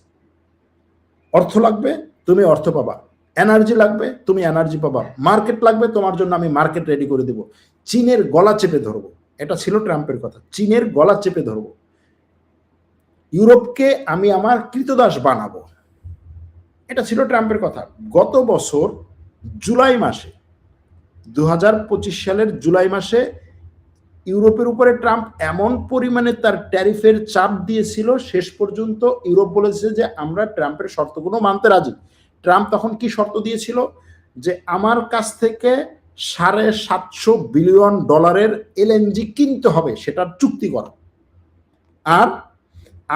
অর্থ লাগবে, তুমি অর্থ পাবা, এনার্জি লাগবে, তুমি এনার্জি পাবা, মার্কেট লাগবে, তোমার জন্য আমি মার্কেট রেডি করে দেব, চীনের গলা চেপে ধরবো। এটা ছিল ট্রাম্পের কথা, চীনের গলা চেপে ধরবো, ইউরোপকে আমি আমার কৃতদাস বানাবো, এটা ছিল ট্রাম্পের কথা। গত বছর জুলাই মাসে, 2025 সালের জুলাই মাসে ইউরোপের উপরে ট্রাম্প এমন পরিমাণে তার ট্যারিফের চাপ দিয়েছিল, শেষ পর্যন্ত ইউরোপ বলেছে যে আমরা ট্রাম্পের শর্তগুলো মানতে রাজি। ট্রাম্প তখন কি শর্ত দিয়েছিল? যে আমার কাছ থেকে $750 বিলিয়ন এলএনজি কিনতে হবে, সেটার চুক্তি করা, আর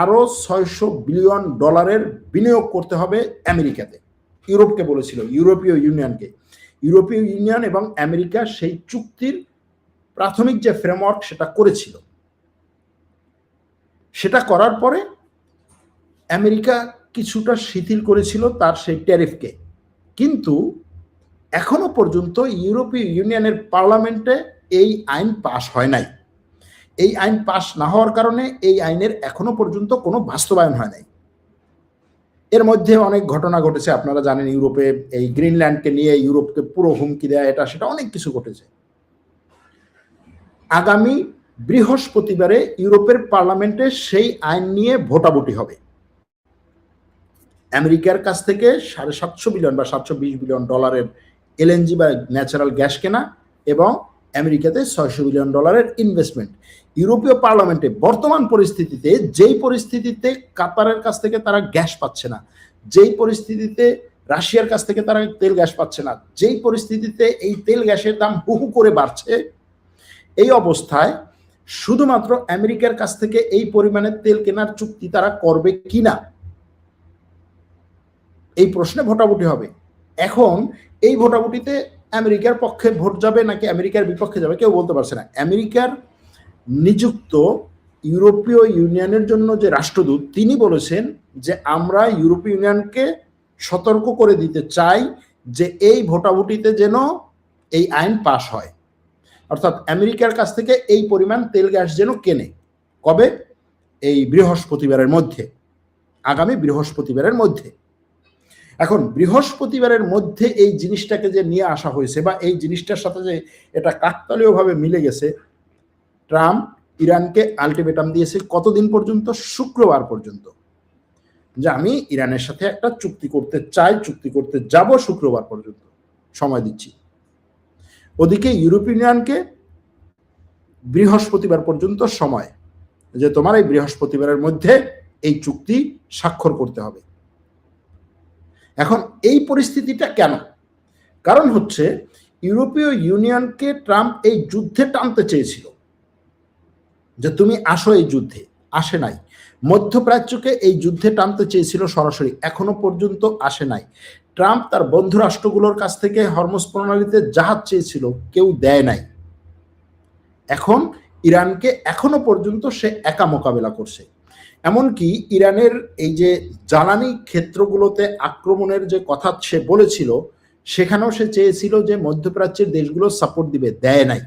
আরো $600 বিলিয়ন বিনিয়োগ করতে হবে আমেরিকাতে। ইউরোপকে বলেছিল, ইউরোপীয় ইউনিয়নকে। ইউরোপীয় ইউনিয়ন এবং আমেরিকা সেই চুক্তির প্রাথমিক যে ফ্রেমওয়ার্ক সেটা করেছিল। সেটা করার পরে আমেরিকা কিছুটা শিথিল করেছিল তার সেই ট্যারিফকে, কিন্তু এখনো পর্যন্ত ইউরোপীয় ইউনিয়নের পার্লামেন্টে এই আইন পাশ হয় নাই। এই আইন পাশ না হওয়ার কারণে এই আইনের এখনো পর্যন্ত কোনো বাস্তবায়ন হয় নাই। এর মধ্যে অনেক ঘটনা ঘটেছে, আপনারা জানেন, ইউরোপে এই গ্রিনল্যান্ডকে নিয়ে ইউরোপকে পুরো হুমকি দেয়া, এটা সেটা অনেক কিছু ঘটেছে। আগামী বৃহস্পতিবারে ইউরোপের পার্লামেন্টে সেই আইন নিয়ে ভোটাভুটি হবে। আমেরিকার কাছ থেকে $750 বিলিয়ন বা $720 বিলিয়ন এলএনজি বা ন্যাচারাল গ্যাস কেনা এবং আমেরিকাতে $600 বিলিয়ন ইনভেস্টমেন্ট। ইউরোপীয় পার্লামেন্টে বর্তমান পরিস্থিতিতে, যেই পরিস্থিতিতে কাতারের কাছ থেকে তারা গ্যাস পাচ্ছে না, যেই পরিস্থিতিতে রাশিয়ার কাছ থেকে তারা তেল গ্যাস পাচ্ছে না, যেই পরিস্থিতিতে এই তেল গ্যাসের দাম হুহু করে বাড়ছে, এই অবস্থায় শুধুমাত্র আমেরিকার কাছ থেকে এই পরিমাণে তেল কেনার চুক্তি তারা করবে কিনা, এই প্রশ্নে ভোটাভুটি হবে। এখন এই ভোটাভুটিতে আমেরিকার পক্ষে ভোট যাবে নাকি আমেরিকার বিপক্ষে যাবে কেউ বলতে পারছে না। আমেরিকার নিযুক্ত ইউরোপীয় ইউনিয়নের জন্য যে রাষ্ট্রদূত, তিনি বলেছেন যে আমরা ইউরোপীয় ইউনিয়নকে সতর্ক করে দিতে চাই যে এই ভোটাভুটিতে যেন এই আইন পাশ হয়, অর্থাৎ আমেরিকার কাছ থেকে এই পরিমাণ তেল গ্যাস যেন কেনে। কবে? এই বৃহস্পতিবারের মধ্যে, আগামী বৃহস্পতিবারের মধ্যে। এখন বৃহস্পতিবারের মধ্যে এই জিনিসটাকে যে নিয়ে আসা হয়েছে বা এই জিনিসটার সাথে যে এটা কাকতালীয়ভাবে মিলে গেছে, ট্রাম্প ইরানকে আলটিমেটাম দিয়েছে কতদিন পর্যন্ত? শুক্রবার পর্যন্ত, যে আমি ইরানের সাথে একটা চুক্তি করতে চাই, চুক্তি করতে যাব, শুক্রবার পর্যন্ত সময় দিচ্ছি। ওদিকে ইউরোপীয় ইউনিয়নকে বৃহস্পতিবার পর্যন্ত সময়, যে তোমার এই বৃহস্পতিবারের মধ্যে এই চুক্তি স্বাক্ষর করতে হবে। এখন এই পরিস্থিতিটা কেন? কারণ হচ্ছে ইউরোপীয় ইউনিয়নকে ট্রাম্প এই যুদ্ধে টানতে চেয়েছিল, যে তুমি আসো এই যুদ্ধে, আসে নাই। মধ্যপ্রাচ্যকে এই যুদ্ধে টানতে চেয়েছিল সরাসরি, এখনো পর্যন্ত আসে নাই। ট্রাম্প তার বন্ধু রাষ্ট্রগুলোর কাছ থেকে হরমুজ প্রণালীতে জাহাজ চেয়েছিল, কেউ দেয় নাই। এখন ইরানকে এখনো পর্যন্ত সে একা মোকাবেলা করছে। এমনকি ইরানের এই যে জ্বালানি ক্ষেত্রগুলোতে আক্রমণের যে কথা সে বলেছিল, সেখানেও সে চেয়েছিল যে মধ্যপ্রাচ্যের দেশগুলো সাপোর্ট দিবে, দেয় নাই।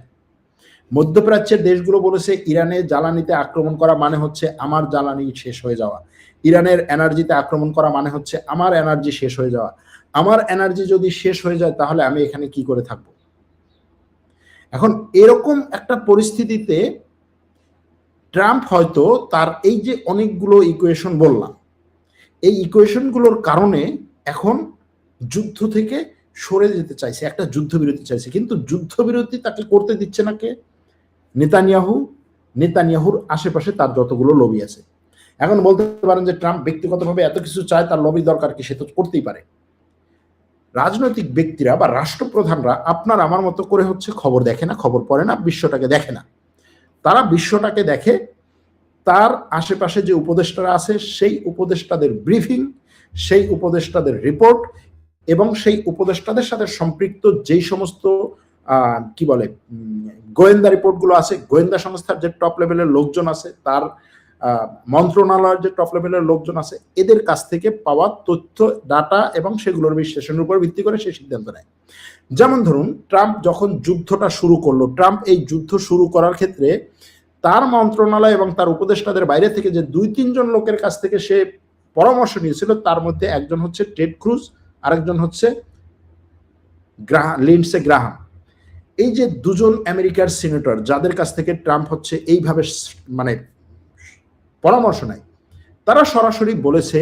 মধ্যপ্রাচ্যের দেশগুলো বলেছে ইরানের জ্বালানিতে আক্রমণ করা মানে হচ্ছে আমার জ্বালানি শেষ হয়ে যাওয়া, ইরানের এনার্জিতে আক্রমণ করা মানে হচ্ছে আমার এনার্জি শেষ হয়ে যাওয়া। আমার এনার্জি যদি শেষ হয়ে যায় তাহলে আমি এখানে কি করে থাকবো? এখন এরকম একটা পরিস্থিতিতে ট্রাম্প হয়তো তার এই যে অনেকগুলো ইকুয়েশন বললাম, এই ইকুয়েশনগুলোর কারণে এখন যুদ্ধ থেকে সরে যেতে চাইছে, একটা যুদ্ধবিরতি চাইছে। কিন্তু যুদ্ধবিরতি তাকে করতে দিচ্ছে না কে? নেতানিয়াহু। নেতানিয়াহুর আশেপাশে তার যতগুলো লবি আছে। এখন বলতে পারেন যে ট্রাম্প ব্যক্তিগতভাবে এত কিছু চায়, তার লবি দরকার কি? সে তো করতেই পারে। রাজনৈতিক ব্যক্তিরা বা রাষ্ট্রপ্রধানরা আপনার আমার মতো করে হচ্ছে খবর দেখে না, খবর পড়ে না, বিশ্বটাকে দেখে না। তারা বিশ্বটাকে দেখে তার আশেপাশে যে উপদেষ্টারা আছে সেই উপদেষ্টাদের ব্রিফিং, সেই উপদেষ্টাদের রিপোর্ট এবং সেই উপদেষ্টাদের সাথে সম্পৃক্ত যেই সমস্ত কি বলে গোয়েন্দা রিপোর্টগুলো আছে, গোয়েন্দা সংস্থার যে টপ লেভেলের লোকজন আছে, তার মন্ত্রণালয়ের যে টপ লেভেলের লোকজন আছে, এদের কাছ থেকে পাওয়া তথ্য, ডাটা এবং সেগুলোর বিশ্লেষণের উপর ভিত্তি করে সে সিদ্ধান্ত নেয়। যেমন ধরুন ট্রাম্প যখন যুদ্ধটা শুরু করলো, ট্রাম্প এই যুদ্ধ শুরু করার ক্ষেত্রে তার মন্ত্রণালয় এবং তার উপদেষ্টাদের বাইরে থেকে যে 2-3 জন লোকের কাছ থেকে সে পরামর্শ নিয়েছিল, তার মধ্যে একজন হচ্ছে টেড ক্রুজ, আরেকজন হচ্ছে লিন্ডসে গ্রাহাম। এই যে দুজন আমেরিকার সিনেটর যাদের কাছ থেকে ট্রাম্প হচ্ছে এইভাবে মানে পরামর্শ নেয়, তারা সরাসরি বলেছে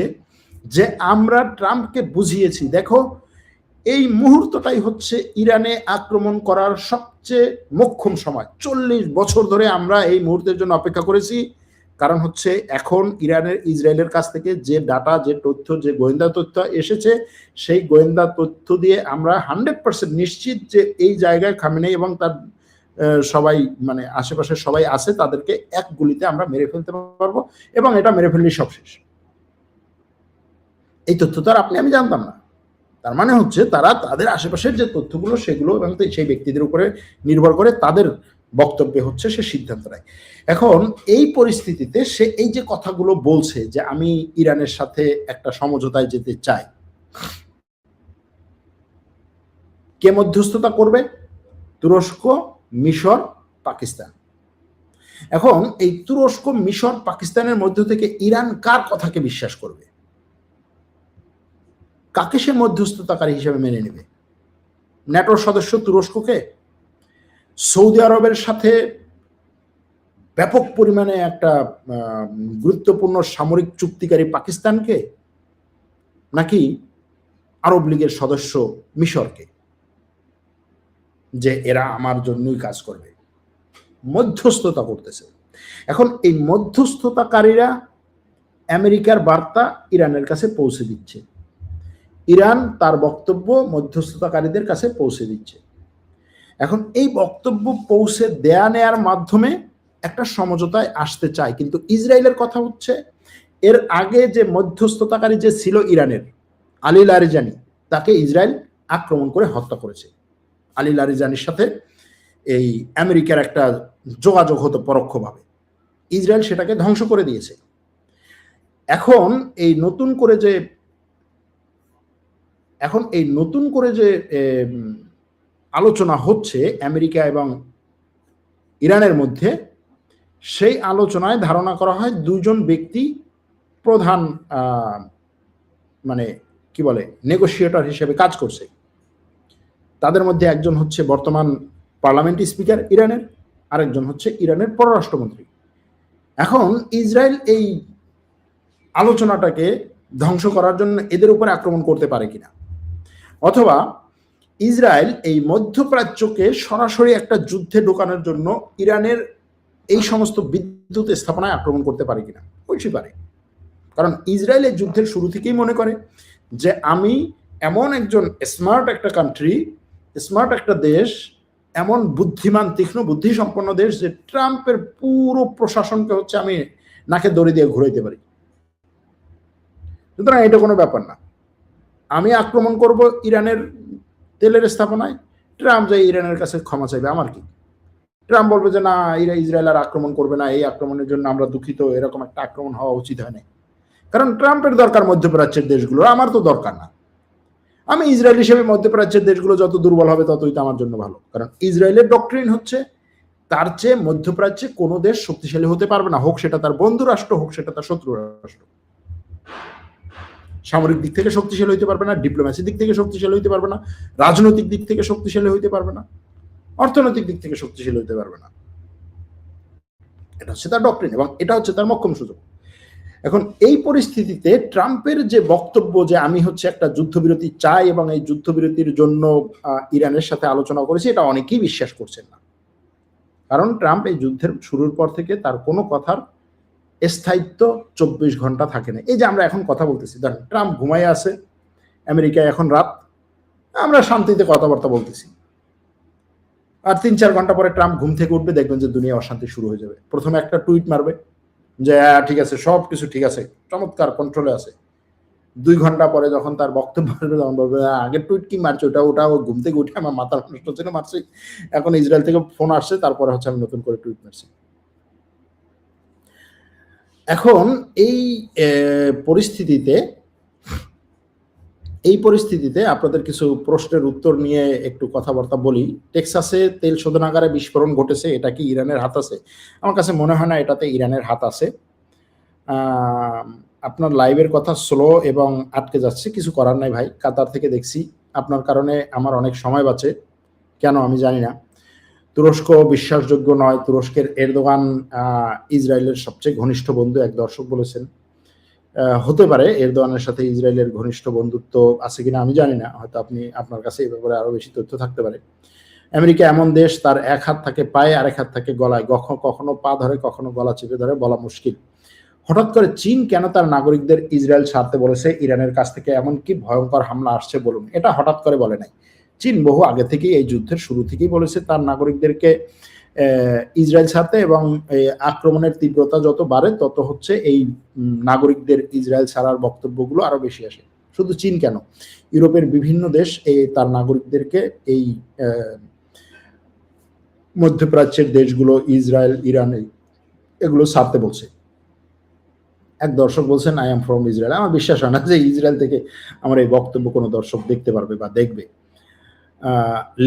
যে আমরা ট্রাম্পকে বুঝিয়েছি, দেখো এই মুহূর্তটাই হচ্ছে ইরানে আক্রমণ করার সবচেয়ে মোক্ষম সময়। 40 বছর ধরে আমরা এই মুহূর্তের জন্য অপেক্ষা করেছি, কারণ হচ্ছে এখন ইসরায়েলের কাছ থেকে যে ডাটা, যে তথ্য, যে গোয়েন্দা তথ্য এসেছে, সেই গোয়েন্দা তথ্য দিয়ে আমরা 100% নিশ্চিত যে এই জায়গায় খামেনেই এবং তার সবাই মানে আশেপাশে সবাই আছে, তাদেরকে এক গুলিতে আমরা মেরে ফেলতে পারবো এবং এটা মেরে ফেললে সব শেষ। এই তথ্য তো আর আপনি আমি জানতাম না। তার মানে হচ্ছে তারা তাদের আশেপাশের যে তথ্যগুলো সেগুলো এবং সেই ব্যক্তিদের উপরে নির্ভর করে তাদের বক্তব্যে হচ্ছে সে সিদ্ধান্ত নেয়। এখন এই পরিস্থিতিতে সে এই যে কথাগুলো বলছে যে আমি ইরানের সাথে একটা সমঝোতায় যেতে চাই, কে মধ্যস্থতা করবে? তুরস্ক, মিশর, পাকিস্তান। এখন এই তুরস্ক, মিশর, পাকিস্তানের মধ্য থেকে ইরান কার কথাকে বিশ্বাস করবে? কাকে সে মধ্যস্থতাকারী হিসেবে মেনে নেবে? ন্যাটোর সদস্য তুরস্ককে? সৌদি আরবের সাথে ব্যাপক পরিমাণে একটা গুরুত্বপূর্ণ সামরিক চুক্তিকারী পাকিস্তানকে, নাকি আরব লীগের সদস্য মিশরকে, যে এরা আমার জন্যই কাজ করবে, মধ্যস্থতা করতেছে। এখন এই মধ্যস্থতাকারীরা আমেরিকার বার্তা ইরানের কাছে পৌঁছে দিচ্ছে, ইরান তার বক্তব্য মধ্যস্থতাকারীদের কাছে পৌঁছে দিচ্ছে। এখন এই বক্তব্য পৌঁছে দেয়া নেয়ার মাধ্যমে একটা সমঝোতায় আসতে চায়, কিন্তু ইসরায়েলের কথা হচ্ছে এর আগে যে মধ্যস্থতাকারী যে ছিল ইরানের আলী লারিজানি, তাকে ইসরায়েল আক্রমণ করে হত্যা করেছে। আলী লারিজানির সাথে এই আমেরিকার একটা যোগাযোগ হতো পরোক্ষভাবে, ইসরায়েল সেটাকে ধ্বংস করে দিয়েছে। এখন এই নতুন করে যে আলোচনা হচ্ছে আমেরিকা এবং ইরানের মধ্যে, সেই আলোচনায় ধারণা করা হয় দুজন ব্যক্তি প্রধান মানে কি বলে নেগোশিয়েটর হিসেবে কাজ করছে। তাদের মধ্যে একজন হচ্ছে বর্তমান পার্লামেন্ট স্পিকার ইরানের, আরেকজন হচ্ছে ইরানের পররাষ্ট্রমন্ত্রী। এখন ইসরায়েল এই আলোচনাটাকে ধ্বংস করার জন্য এদের উপরে আক্রমণ করতে পারে কিনা, অথবা ইসরায়েল এই মধ্যপ্রাচ্যকে সরাসরি একটা যুদ্ধে ঢোকানোর জন্য ইরানের এই সমস্ত বিদ্যুৎ স্থাপনায় আক্রমণ করতে পারে কিনা, বলছি পারে। কারণ ইসরায়েল এই যুদ্ধের শুরু থেকেই মনে করে যে আমি এমন একজন স্মার্ট একটা কান্ট্রি, স্মার্ট একটা দেশ, এমন বুদ্ধিমান তীক্ষ্ণ বুদ্ধি সম্পন্ন দেশ যে ট্রাম্পের পুরো প্রশাসনকে হচ্ছে আমি নাকে দড়ি দিয়ে ঘুরাইতে পারি। সুতরাং এটা কোনো ব্যাপার না, আমি আক্রমণ করব ইরানের তেলের স্থাপনায়, ট্রাম্প যাই ইরানের কাছে ক্ষমা চাইবে, আমার কি? ট্রাম্প বলবে যে না, ইসরায়েল আর আক্রমণ করবে না, এই আক্রমণের জন্য আমরা দুঃখিত, এরকম একটা আক্রমণ হওয়া উচিত হয় না। কারণ ট্রাম্পের দরকার মধ্যপ্রাচ্যের দেশগুলো, আমার তো দরকার না। আমি ইসরায়েল হিসেবে মধ্যপ্রাচ্যের দেশগুলো যত দুর্বল হবে ততই তো আমার জন্য ভালো। কারণ ইসরায়েলের ডক্ট্রিন হচ্ছে তার চেয়ে মধ্যপ্রাচ্যে কোনো দেশ শক্তিশালী হতে পারবে না, হোক সেটা তার বন্ধু রাষ্ট্র, হোক সেটা তার শত্রু রাষ্ট্র। সামরিক দিক থেকে শক্তিশালী হইতে পারবে না, ডিপ্লোম্যাসি দিক থেকে শক্তিশালী হইতে পারবে না, রাজনৈতিক দিক থেকে শক্তিশালী হইতে পারবে না, অর্থনৈতিক দিক থেকে শক্তিশালী হইতে পারবে না। এটা হচ্ছে তার ডক্ট্রিন এবং এটা হচ্ছে তার মক্ষম সুযোগ। এখন এই পরিস্থিতিতে ট্রাম্পের যে বক্তব্য যে আমি হচ্ছে একটা যুদ্ধবিরতি চাই এবং এই যুদ্ধবিরতির জন্য ইরানের সাথে আলোচনা করেছি, এটা অনেকেই বিশ্বাস করছেন না। কারণ ট্রাম্প এই যুদ্ধের শুরুর পর থেকে তার কোনো কথার স্থায়িত্ব 24 ঘন্টা থাকে না। এই যে আমরা এখন কথা বলতেছি, ধরেন ট্রাম্প ঘুমাইয়া আছে, আমেরিকায় এখন রাত, আমরা শান্তিতে কথাবার্তা বলতেছি, আর 3-4 ঘন্টা পরে ট্রাম্প ঘুম থেকে উঠবে, দেখবেন যে দুনিয়া অশান্তি শুরু হয়ে যাবে। প্রথমে একটা টুইট মারবে যে ঠিক আছে, সব কিছু ঠিক আছে, চমৎকার, কন্ট্রোলে আছে। 2 ঘন্টা পরে যখন তার বক্তব্য আসবে তখন বলবে আগের টুইট কি মারছে, ওটা ঘুম থেকে উঠে আমার মাথা নষ্ট ছিল মারছি, এখন ইসরায়েল থেকে ফোন আসছে, তারপরে হচ্ছে আমি নতুন করে টুইট মারছি। এখন এই পরিস্থিতিতে আপনাদের কিছু প্রশ্নের উত্তর নিয়ে একটু কথাবার্তা বলি। টেক্সাসে তেল শোধনাগারে বিস্ফোরণ ঘটেছে, এটা কি ইরানের হাত আছে? আমার কাছে মনে হয় না এটাতে ইরানের হাত আছে। আপনার লাইভের কথা স্লো এবং আটকে যাচ্ছে, কিছু করার নাই ভাই, কাতার থেকে দেখছি, আপনার কারণে আমার অনেক সময় বাঁচে, কেন আমি জানি না। তুরস্ক বিশ্বাসযোগ্য নয়, তুরস্কের এরদোগান ইসরায়েলের সবচেয়ে ঘনিষ্ঠ বন্ধু, এক দর্শক বলেছেন। হতে পারে এরদোয়ানের সাথে ইসরায়েলের ঘনিষ্ঠ বন্ধুত্ব আছে কিনা আমি জানি না, হয়তো আপনার কাছে এই ব্যাপারে আরো বেশি তথ্য থাকতে পারে। আমেরিকা এমন দেশ, তার এক হাত থাকে পায়ে, আরেক হাত থাকে গলায়, কখনো পা ধরে, কখনো গলা চেপে ধরে, বলা মুশকিল। হঠাৎ করে চীন কেন তার নাগরিকদের ইসরায়েল ছাড়তে বলেছে? ইরানের কাছ থেকে এমন কি ভয়ঙ্কর হামলা আসছে বলুন? এটা হঠাৎ করে বলে নাই, চীন বহু আগে থেকেই, এই যুদ্ধের শুরু থেকেই বলেছে তার নাগরিকদেরকে ইসরায়েল ছাড়তে, এবং আক্রমণের তীব্রতা যত বাড়ে তত হচ্ছে এই নাগরিকদের ইসরায়েল ছাড়ার বক্তব্যগুলো আরো বেশি আসে। শুধু চীন কেন, ইউরোপের বিভিন্ন দেশ তার নাগরিকদেরকে এই মধ্যপ্রাচ্যের দেশগুলো, ইসরায়েল, ইরান, এগুলো ছাড়তে বলছে। এক দর্শক বলছেন আই এম ফ্রম ইসরায়েল। আমার বিশ্বাস হয় না যে ইসরায়েল থেকে আমার এই বক্তব্য কোনো দর্শক দেখতে পারবে বা দেখবে।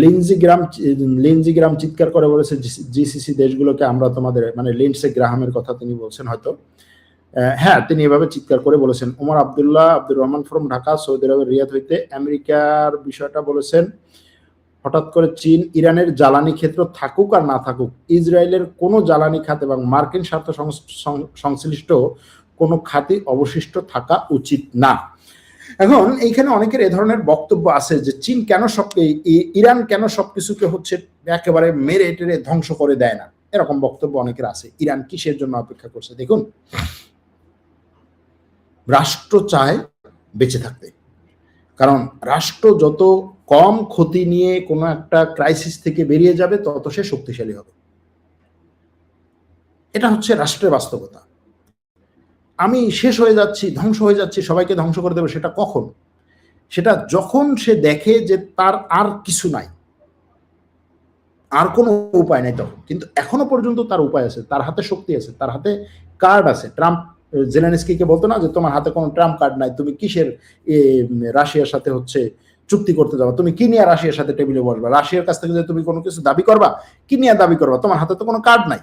লিন্ডজি গ্রাম চিৎকার করে বলেছে জিসিসি দেশগুলোকে আমরা তোমাদের, মানে লিন্ডসে গ্রাহামের কথা তিনি বলছেন হয়তো, হ্যাঁ তিনি এভাবে চিৎকার করে বলেছেন। ওমর আব্দুর রহমান ফ্রম ঢাকা, সৌদি আরবের রিয়াদ হইতে আমেরিকার বিষয়টা বলেছেন। হঠাৎ করে চীন ইরানের জ্বালানি ক্ষেত্র থাকুক আর না থাকুক, ইসরায়েলের কোনো জ্বালানি খাত এবং মার্কিন স্বার্থ সংশ্লিষ্ট কোনো খাতই অবশিষ্ট থাকা উচিত না। এখন এইখানে অনেকের এ ধরনের বক্তব্য আছে যে চীন কেন ইরান কেন সবকিছুকে হচ্ছে একেবারে মেরে টেরে ধ্বংস করে দেয় না, এরকম বক্তব্য অনেকের আছে। ইরান কিসের জন্য অপেক্ষা করছে? দেখুন, রাষ্ট্র চায় বেঁচে থাকতে, কারণ রাষ্ট্র যত কম ক্ষতি নিয়ে কোনো একটা ক্রাইসিস থেকে বেরিয়ে যাবে তত সে শক্তিশালী হবে। এটা হচ্ছে রাষ্ট্রের বাস্তবতা। আমি শেষ হয়ে যাচ্ছি, ধ্বংস হয়ে যাচ্ছি, সবাইকে ধ্বংস করে দেবে, সেটা কখন? সেটা যখন সে দেখে যে তার আর কিছু নাই, আর কোনো উপায় নেই তখন। কিন্তু এখনো পর্যন্ত তার উপায় আছে, তার হাতে শক্তি আছে, তার হাতে কার্ড আছে। ট্রাম্প জেলেনস্কিকে বলতো না যে তোমার হাতে কোনো ট্রাম্প কার্ড নাই, তুমি কিসের রাশিয়ার সাথে হচ্ছে চুক্তি করতে যাবা, তুমি কি নিয়ে রাশিয়ার সাথে টেবিলে বসবা, রাশিয়ার কাছ থেকে যে তুমি কোনো কিছু দাবি করবা, কি নিয়ে দাবি করবা, তোমার হাতে তো কোনো কার্ড নাই।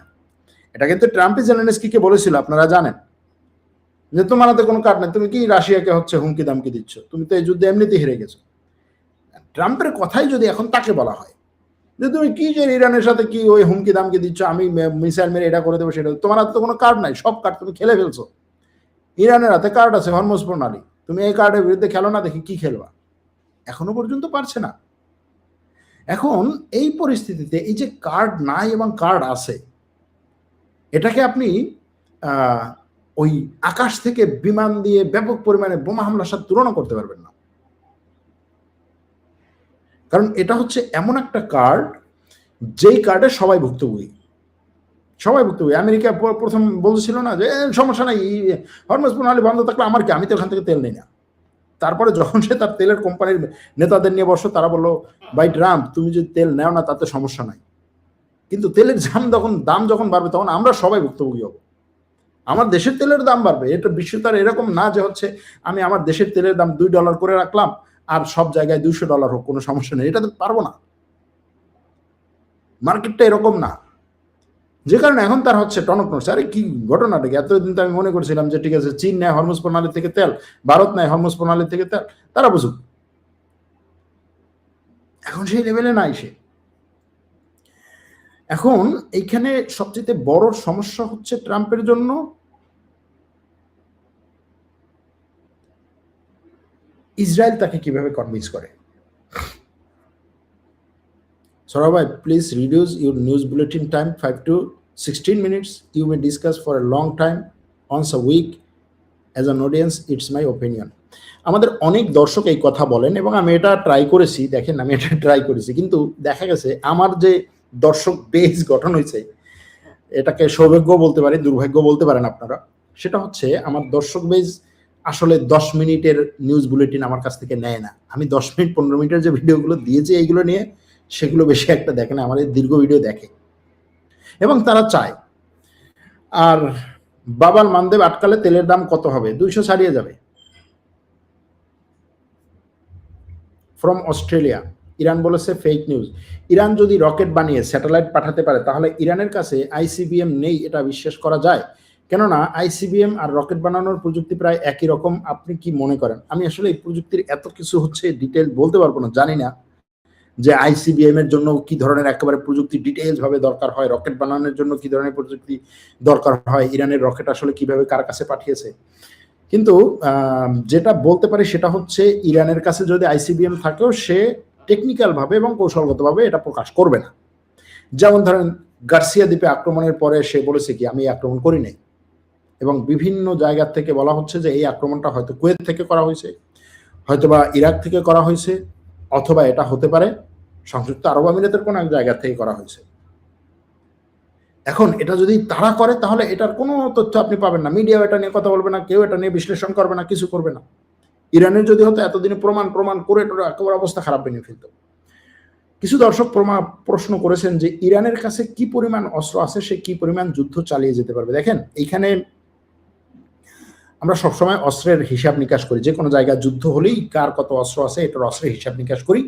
এটা কিন্তু ট্রাম্পই জেলেনস্কিকে বলেছিল, আপনারা জানেন, যে তোমার হাতে কোনো কার্ড নাই, তুমি কি রাশিয়াকে হচ্ছে হুমকি দামকি দিচ্ছ, তুমি তো এই যুদ্ধে এমনিতেই হেরে গেছো। ট্রাম্পের কথাই যদি এখন তাকে বলা হয় যে তুমি কি যে ইরানের সাথে কি ওই হুমকি দামকি দিচ্ছ, আমি মিসাইল মেরে এটা করে দেবো সেটা, তোমার হাতে তো কোনো কার্ড নাই, সব কার্ড তুমি খেলে ফেলছো। ইরানের হাতে কার্ড আছে, হরমুজ প্রণালী, তুমি এই কার্ডের বিরুদ্ধে খেলো না, দেখি কি খেলবা। এখনো পর্যন্ত পারছে না। এখন এই পরিস্থিতিতে এই যে কার্ড নাই এবং কার্ড আছে, এটাকে আপনি ওই আকাশ থেকে বিমান দিয়ে ব্যাপক পরিমাণে বোমা হামলার সাথে তুলনা করতে পারবেন না। কারণ এটা হচ্ছে এমন একটা কার্ড যেই কার্ডে সবাই ভুক্তভোগী, সবাই ভুক্তভোগী। আমেরিকা প্রথম বলছিল না যে সমস্যা নাই, হরমুজ প্রণালী বন্ধ থাকলে আমার কি, আমি তো ওখান থেকে তেল নেই না। তারপরে যখন সে তার তেলের কোম্পানির নেতাদের নিয়ে বসো, তারা বললো ভাই ট্রাম্প তুমি যদি তেল নেও না তাতে সমস্যা নাই, কিন্তু তেলের দাম যখন বাড়বে তখন আমরা সবাই ভুক্তভোগী হব, আমার দেশের তেলের দাম বাড়বে। এটা বিশ্ব তার এরকম না যে হচ্ছে আমি আমার দেশের তেলের দাম $2 করে রাখলাম আর সব জায়গায় $200 হোক, কোনো সমস্যা নেই, এটা তো পারবো না। মার্কেটটা এরকম না, যে কারণে এখন তার হচ্ছে টনক নড়ছে। আরে কি ঘটনাটা কি? এতদিন তো আমি মনে করছিলাম যে ঠিক আছে, চীন নেয় হরমুজ প্রণালী থেকে তেল, ভারত নেয় হরমুজ প্রণালী থেকে তেল, তারা বুঝুক। এখন সেই লেভেলে নাই সে। এখন এইখানে সবচেয়ে বড় সমস্যা হচ্ছে ট্রাম্পের জন্য ইসরায়েল তাকে কিভাবে কনভিন্স করে। Saurabh bhai, please reduce your news bulletin time 5 to 16 minutes. You may discuss for a long time, once a week. As an audience, it's my opinion. আমাদের অনেক দর্শক এই কথা বলেন এবং আমি এটা ট্রাই করেছি, দেখেন আমি এটা ট্রাই করেছি, কিন্তু দেখা গেছে আমার যে দর্শক বেস গঠন হয়েছে, এটাকে সৌভাগ্য বলতে পারি, দুর্ভাগ্য বলতে পারেন আপনারা, সেটা হচ্ছে আমার দর্শক বেস আসলে 10 মিনিটের নিউজ বুলেটিন আমার কাছ থেকে নেয় না। আমি 10 মিনিট 15 মিনিটের যে ভিডিওগুলো দিয়েছি এইগুলো নিয়ে, সেগুলো বেশি একটা দেখে না, আমাদের দীর্ঘ ভিডিও দেখে এবং তারা চায়। আর বাবাল মানদেব আটকালে তেলের দাম কত হবে? 200 ছাড়িয়ে যাবে। ফ্রম অস্ট্রেলিয়া, ইরান বলেছে ফেক নিউজ। ইরান যদি রকেট বানিয়ে স্যাটেলাইট পাঠাতে পারে তাহলে ইরানের কাছে আইসিবিএম নেই, এটা বিশ্বাস করা যায়? কেননা আইসিবিএম আর রকেট বানানোর প্রযুক্তি প্রায় একই রকম। আপনি কি মনে করেন? আমি আসলে এই প্রযুক্তির এত কিছু হচ্ছে ডিটেল বলতে পারবো না, জানি না যে আইসিবিএম এর জন্য কি ধরনের একেবারে প্রযুক্তি ডিটেইলস ভাবে দরকার হয়, রকেট বানানোর জন্য কি ধরনের প্রযুক্তি দরকার হয়, ইরানের রকেট আসলে কিভাবে কার কাছে পাঠিয়েছে। কিন্তু যেটা বলতে পারি সেটা হচ্ছে ইরানের কাছে যদি আইসিবিএম থাকেও সে টেকনিক্যাল ভাবে এবং কৌশলগতভাবে এটা প্রকাশ করবে না। যেমন ধরেন গার্সিয়া দ্বীপে আক্রমণের পরে সে বলেছে কি আমি আক্রমণ করি নাই, এবং বিভিন্ন জায়গা থেকে বলা হচ্ছে যে এই আক্রমণটা হয়তো কুয়েত থেকে করা হয়েছে, হয়তোবা ইরাক থেকে করা হয়েছে, অথবা এটা হতে পারে সংযুক্ত আরব আমিরাতের কোন এক জায়গা থেকে করা হয়েছে। এখন এটা যদি তারা করে তাহলে এটার কোনো তথ্য আপনি পাবেন না, মিডিয়া এটা নিয়ে কথা বলবে না, কেউ এটা নিয়ে বিশ্লেষণ করবে না, কিছু করবে না। ইরানের যদি হতো এতদিনে প্রমাণ করে একেবারে অবস্থা খারাপ ভেঙে ফেলতো। কিছু দর্শক প্রশ্ন করেছেন যে ইরানের কাছে কি পরিমাণ অস্ত্র আছে, সে কি পরিমাণ যুদ্ধ চালিয়ে যেতে পারবে। দেখেন এইখানে আমরা সবসময় অস্ত্রের হিসাব নিকাশ করি, যে কোনো জায়গায় যুদ্ধ হলেই কার কত অস্ত্র আছে এটার অস্ত্রের হিসাব নিকাশ করি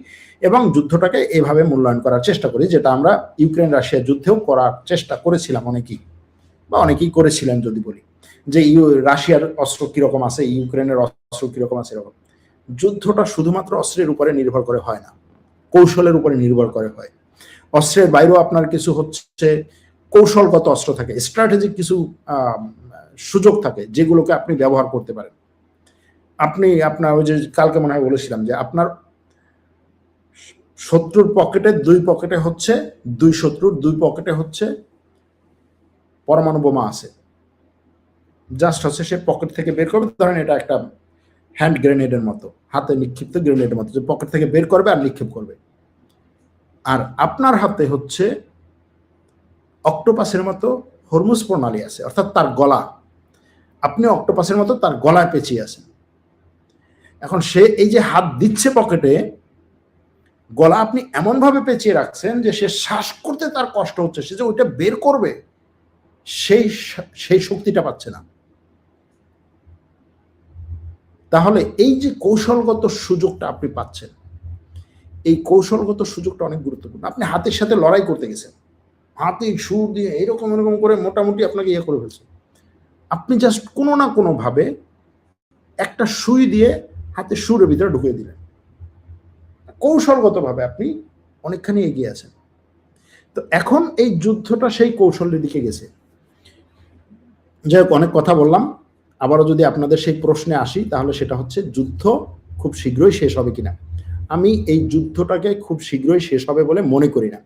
এবং যুদ্ধটাকে এভাবে মূল্যায়ন করার চেষ্টা করি, যেটা আমরা ইউক্রেন রাশিয়া যুদ্ধেও করার চেষ্টা করেছিলাম অনেকেই করেছিলেন যদি বলি, যে রাশিয়ার অস্ত্র কিরকম আছে, ইউক্রেনের অস্ত্র কিরকম আছে। এরকম যুদ্ধটা শুধুমাত্র অস্ত্রের উপরে নির্ভর করে হয় না, কৌশলের উপরে নির্ভর করে হয়। অস্ত্রের বাইরেও আপনার কিছু হচ্ছে কৌশলগত অস্ত্র থাকে, স্ট্র্যাটেজিক কিছু সুযোগ থাকে যেগুলোকে আপনি ব্যবহার করতে পারেন। আপনি আপনার ওই যে কালকে মনে হয় বলেছিলাম যে আপনার শত্রুর পকেটে দুই পকেটে হচ্ছে শত্রুর দুই পকেটে হচ্ছে পরমাণু বোমা আছে, জাস্ট হচ্ছে সে পকেট থেকে বের করবে, ধরেন এটা একটা হ্যান্ড গ্রেনেডের মতো, হাতে নিক্ষিপ্ত গ্রেনেডের মতো, যে পকেট থেকে বের করবে আর নিক্ষেপ করবে। আর আপনার হাতে হচ্ছে অক্টোপাসের মতো হরমুজ প্রণালী আছে, অর্থাৎ তার গলা, আপনি অক্টোপাসের মতো তার গলায় পেঁচিয়ে আছেন। এখন সে এই যে হাত দিচ্ছে পকেটে, গলা আপনি এমন ভাবে পেঁচিয়ে রাখছেন যে সে শ্বাস করতে তার কষ্ট হচ্ছে, সে যে ওইটা বের করবে সেই শক্তিটা পাচ্ছে না। তাহলে এই যে কৌশলগত সুযোগটা আপনি পাচ্ছেন, এই কৌশলগত সুযোগটা অনেক গুরুত্বপূর্ণ। আপনি হাতের সাথে লড়াই করতে গেছেন, হাতে সুর দিয়ে এরকম এরকম করে মোটামুটি আপনাকে ইয়ে করে ফেলছে, আপনি জাস্ট কোনো না কোনো ভাবে একটা সুই দিয়ে হাতে সুরের ভিতরে ঢুকিয়ে দিলেন, কৌশলগতভাবে আপনি অনেকখানি এগিয়ে আছেন। তো এখন এই যুদ্ধটা সেই কৌশলের দিকে গেছে। যাই হোক, অনেক কথা বললাম। আবারও যদি আপনাদের সেই প্রশ্নে আসি, তাহলে সেটা হচ্ছে যুদ্ধ খুব শীঘ্রই শেষ হবে কিনা। আমি এই যুদ্ধটাকে খুব শীঘ্রই শেষ হবে বলে মনে করি না।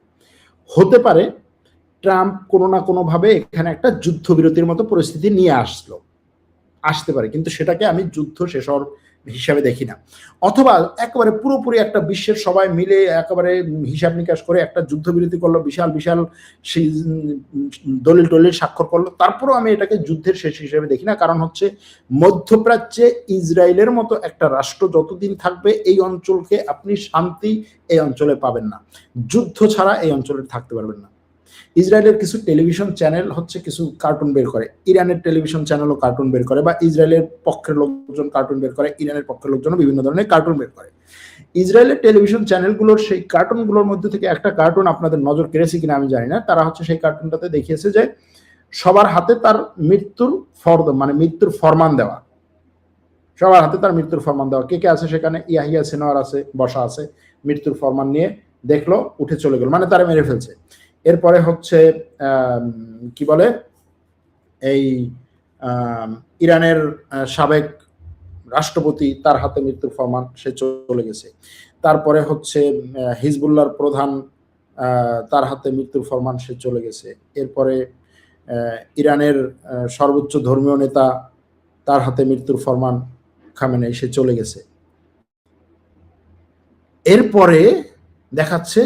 হতে পারে ট্রাম্প কোনো না কোনোভাবে এখানে একটা যুদ্ধবিরতির মতো পরিস্থিতি নিয়ে আসতে পারে, কিন্তু সেটাকে আমি যুদ্ধ শেষ হওয়ার হিসাবে দেখি না। অথবা একেবারে পুরোপুরি একটা বিশ্বের সবাই মিলে একেবারে হিসাব নিকাশ করে একটা যুদ্ধবিরতি করলো, বিশাল বিশাল সেই দলিল টলিল স্বাক্ষর করলো, তারপরেও আমি এটাকে যুদ্ধের শেষ হিসেবে দেখি না। কারণ হচ্ছে মধ্যপ্রাচ্যে ইসরায়েলের মতো একটা রাষ্ট্র যতদিন থাকবে, এই অঞ্চলকে আপনি শান্তি এই অঞ্চলে পাবেন না, যুদ্ধ ছাড়া এই অঞ্চলে থাকতে পারবেন না। ইসরায়েলের কিছু টেলিভিশন চ্যানেল হচ্ছে কিছু কার্টুন বের করে, ইরানের টেলিভিশন চ্যানেলও কার্টুন বের করে, বা ইসরায়েলের পক্ষের লোকজন কার্টুন বের করে, ইরানের পক্ষের লোকজন বিভিন্ন ধরনের কার্টুন বের করে। ইসরায়েলের টেলিভিশন চ্যানেলগুলোর সেই কার্টুনগুলোর মধ্যে থেকে একটা কার্টুন আপনাদের নজর কেড়েছে কিনা আমি জানি না, তারা হচ্ছে সেই কার্টুনটাতে দেখিয়েছে যে সবার হাতে তার মৃত্যুর ফরমান দেওয়া, সবার হাতে তার মৃত্যুর ফরমান দেওয়া। কে কে আছে সেখানে? ইয়াহিয়া সিনওয়ার আছে, বসা আছে, মৃত্যুর ফরমান নিয়ে দেখলো, উঠে চলে গেল, মানে তারা মেরে ফেলছে। এরপরে হচ্ছে কি বলে, এই ইরানের সাবেক রাষ্ট্রপতি, তার হাতে মৃত্যুর ফরমান, সে চলে গেছে। তারপরে হচ্ছে হিজবুল্লাহর প্রধান, তার হাতে মৃত্যুর ফরমান, সে চলে গেছে। এরপরে ইরানের সর্বোচ্চ ধর্মীয় নেতা, তার হাতে মৃত্যুর ফরমান, খামেনেই, সে চলে গেছে। এরপরে দেখাচ্ছে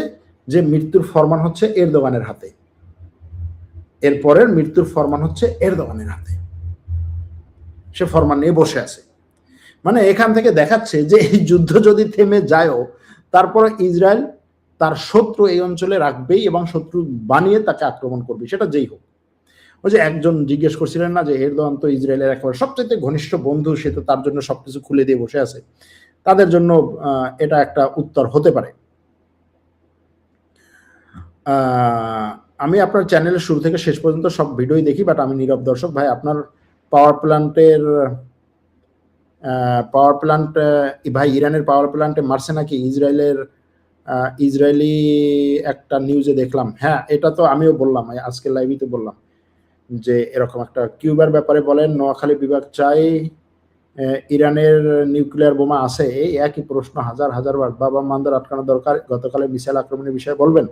যে মৃত্যুর ফরমান হচ্ছে এরদোগানের হাতে, এরপরের মৃত্যুর ফরমান হচ্ছে এরদোগানের হাতে, সে ফরমান নিয়ে বসে আছে। মানে এখান থেকে দেখাচ্ছে যে এই যুদ্ধ যদি থেমে যায়ও, তারপরে ইসরায়েল তার শত্রু এই অঞ্চলে রাখবেই এবং শত্রু বানিয়ে তাকে আক্রমণ করবে, সেটা যেই হোক। ওই যে একজন জিজ্ঞেস করছিলেন না যে এরদোয়ান তো ইসরায়েলের একেবারে সবচেয়ে ঘনিষ্ঠ বন্ধু, সে তো তার জন্য সবকিছু খুলে দিয়ে বসে আছে, তাদের জন্য এটা একটা উত্তর হতে পারে। আমি আপনার চ্যানেলের শুরু থেকে শেষ পর্যন্ত সব ভিডিওই দেখি, বাট আমি নীরব দর্শক। ভাই, আপনার পাওয়ার প্ল্যান্ট ভাই, ইরানের পাওয়ার প্ল্যান্টে মারছে নাকি ইসরায়েলি একটা নিউজে দেখলাম। হ্যাঁ, এটা তো আমিও বললাম, আজকে লাইভে তো বললাম যে এরকম একটা কিউবার ব্যাপারে বলেন, নোয়াখালী বিভাগ চাই, ইরানের নিউক্লিয়ার বোমা আছে, এই একই প্রশ্ন হাজার হাজার বার। বাবা মান্দার আটকানো দরকার। গতকালের মিসাইল আক্রমণের বিষয়ে বলবেন?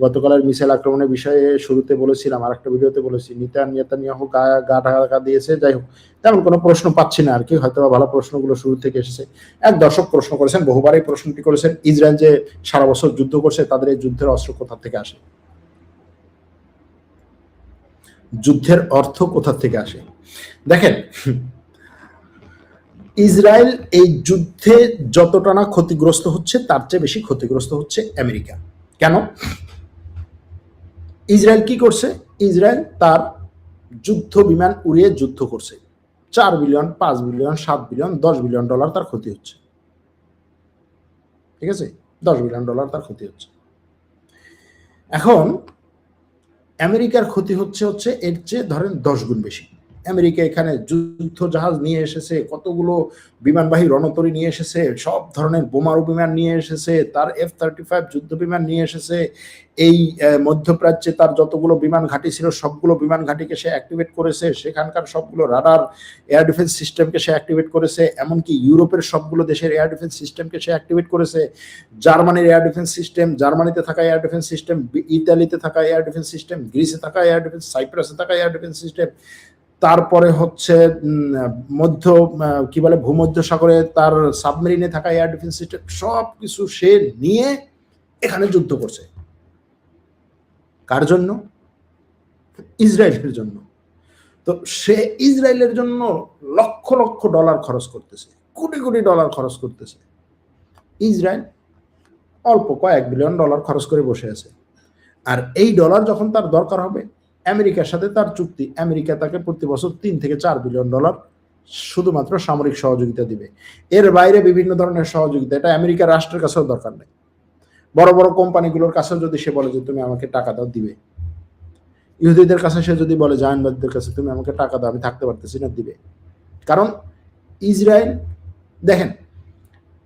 গতকালের মিসাইল আক্রমণের বিষয়ে শুরুতে বলেছিলাম, আর একটা ভিডিওতে বলেছি, নেতানিয়াহু গা ঢাকা দিয়েছে। যাই হোক, তেমন কোনো প্রশ্ন পাচ্ছি না আর কি, হয়তো ভালো প্রশ্নগুলো শুরু থেকে এসেছে। এক দর্শক প্রশ্ন করেছেন, বহুবার এই প্রশ্নটি করেছেন, ইসরায়েল যে সারা বছর যুদ্ধ করছে, তাদের এই যুদ্ধের অস্ত্র কোথা থেকে আসে? যুদ্ধের অর্থ কোথা থেকে আসে? দেখেন, ইসরায়েল এই যুদ্ধে যতটা না ক্ষতিগ্রস্ত হচ্ছে, তার চেয়ে বেশি ক্ষতিগ্রস্ত হচ্ছে আমেরিকা। কেন? ইসরায়েল কি করছে? ইসরায়েল তার যুদ্ধ বিমান উড়িয়ে যুদ্ধ করছে, 4 billion, 5 billion, 7 billion, 10 billion dollar তার ক্ষতি হচ্ছে। ঠিক আছে, 10 বিলিয়ন ডলার তার ক্ষতি হচ্ছে। এখন আমেরিকার ক্ষতি হচ্ছে এর চেয়ে ধরেন 10 গুণ বেশি। আমেরিকা এখানে যুদ্ধ জাহাজ নিয়ে এসেছে, কতগুলো বিমানবাহী রণতরী নিয়ে এসেছে, সব ধরনের বোমারু বিমান নিয়ে এসেছে, তার F-35 যুদ্ধ বিমান নিয়ে এসেছে। এই মধ্যপ্রাচ্যে তার যতগুলো বিমান ঘাঁটি ছিল সবগুলো বিমান ঘাঁটিকে সে অ্যাক্টিভেট করেছে, সেখানকার সবগুলো রাডার এয়ার ডিফেন্স সিস্টেমকে সে অ্যাক্টিভেট করেছে, এমনকি ইউরোপের সবগুলো দেশের এয়ার ডিফেন্স সিস্টেমকে সে অ্যাক্টিভেট করেছে। জার্মানির এয়ার ডিফেন্স সিস্টেম, জার্মানিতে থাকা এয়ার ডিফেন্স সিস্টেম, ইতালিতে থাকা এয়ার ডিফেন্স সিস্টেম, গ্রিসে থাকা এয়ার ডিফেন্স, সাইপ্রাসে থাকা এয়ার ডিফেন্স সিস্টেম, তারপরে হচ্ছে মধ্য কি বলে ভূমধ্য সাগরে তার সাবমেরিনে থাকা এয়ার ডিফেন্স সিস্টেম, সব কিছু সে নিয়ে এখানে যুদ্ধ করছে। কার জন্য? ইসরায়েলের জন্য। তো সে ইসরায়েলের জন্য লক্ষ লক্ষ ডলার খরচ করতেছে, কোটি কোটি ডলার খরচ করতেছে। ইসরায়েল অল্প কয়েক বিলিয়ন ডলার খরচ করে বসে আছে। আর এই ডলার যখন তার দরকার হবে, আমেরিকার সাথে তার চুক্তি, আমেরিকা তাকে প্রতি বছর 3 থেকে 4 বিলিয়ন ডলার শুধুমাত্র সামরিক সহযোগিতা দিবে। এর বাইরে বিভিন্ন ধরনের সহযোগিতা, এটা আমেরিকার রাষ্ট্রের কাছেও দরকার নেই। বড় বড় কোম্পানিগুলোর কাছেও যদি সে বলে যে তুমি আমাকে টাকা দাও, দিবে। ইহুদিদের কাছে সে যদি বলে, জায়নবাদীদের কাছে তুমি আমাকে টাকা দাও, আমি থাকতে পারতেছি না, দিবে। কারণ ইসরায়েল, দেখেন,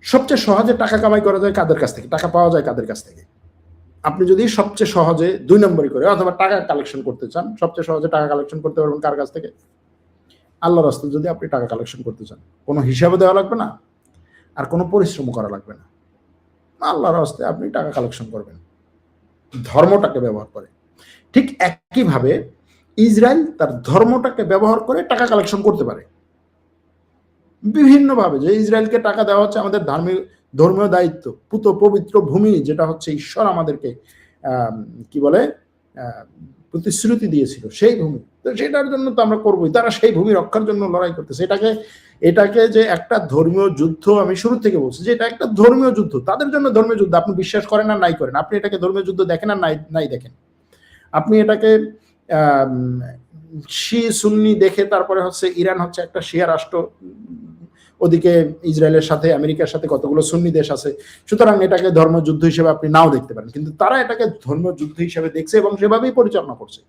সবচেয়ে সহজে টাকা কামাই করা যায় কাদের কাছ থেকে, টাকা পাওয়া যায় কাদের কাছ থেকে? আপনি যদি সবচেয়ে সহজে 2 নম্বরই করে অথবা টাকা কালেকশন করতে চান, সবচেয়ে সহজে টাকা কালেকশন করতে পারবেন কার কাছ থেকে? আল্লাহর রাস্তায় যদি আপনি টাকা কালেকশন করতে চান, কোনো হিসাবে দেওয়া লাগবে না, আর কোনো পরিশ্রম করা লাগবে না। আল্লাহর রাস্তায় আপনি টাকা কালেকশন করবেন ধর্মটাকে ব্যবহার করে। ঠিক একইভাবে ইসরায়েল তার ধর্মটাকে ব্যবহার করে টাকা কালেকশন করতে পারে বিভিন্নভাবে। যে ইসরায়েলকে টাকা দেওয়া হচ্ছে আমাদের ধর্মীয় দায়িত্ব, পুত পবিত্র ভূমি যেটা হচ্ছে ঈশ্বর আমাদেরকে কি বলে প্রতিশ্রুতি দিয়েছিল, সেই ভূমি, তো সেটার জন্য তো আমরা করবোই। তারা সেই ভূমি রক্ষার জন্য লড়াই করতেছে। এটাকে যে একটা ধর্মীয় যুদ্ধ, আমি শুরু থেকে বলছি যে এটা একটা ধর্মীয় যুদ্ধ, তাদের জন্য ধর্মীয় যুদ্ধ। আপনি বিশ্বাস করেন আর নাই করেন, আপনি এটাকে ধর্মীয় যুদ্ধ দেখেন আর নাই দেখেন, আপনি এটাকে সুন্নি দেখে, তারপরে হচ্ছে ইরান হচ্ছে একটা শিয়া রাষ্ট্র, ওদিকে ইসরায়েলের সাথে আমেরিকার সাথে কতগুলো সুন্নি দেশ আছে, সুতরাং এটাকে ধর্মযুদ্ধ হিসেবে আপনি নাও দেখতে পারেন, কিন্তু তারা এটাকে ধর্মযুদ্ধ হিসেবে দেখছে এবং সেভাবেই পরিচালনা করছে।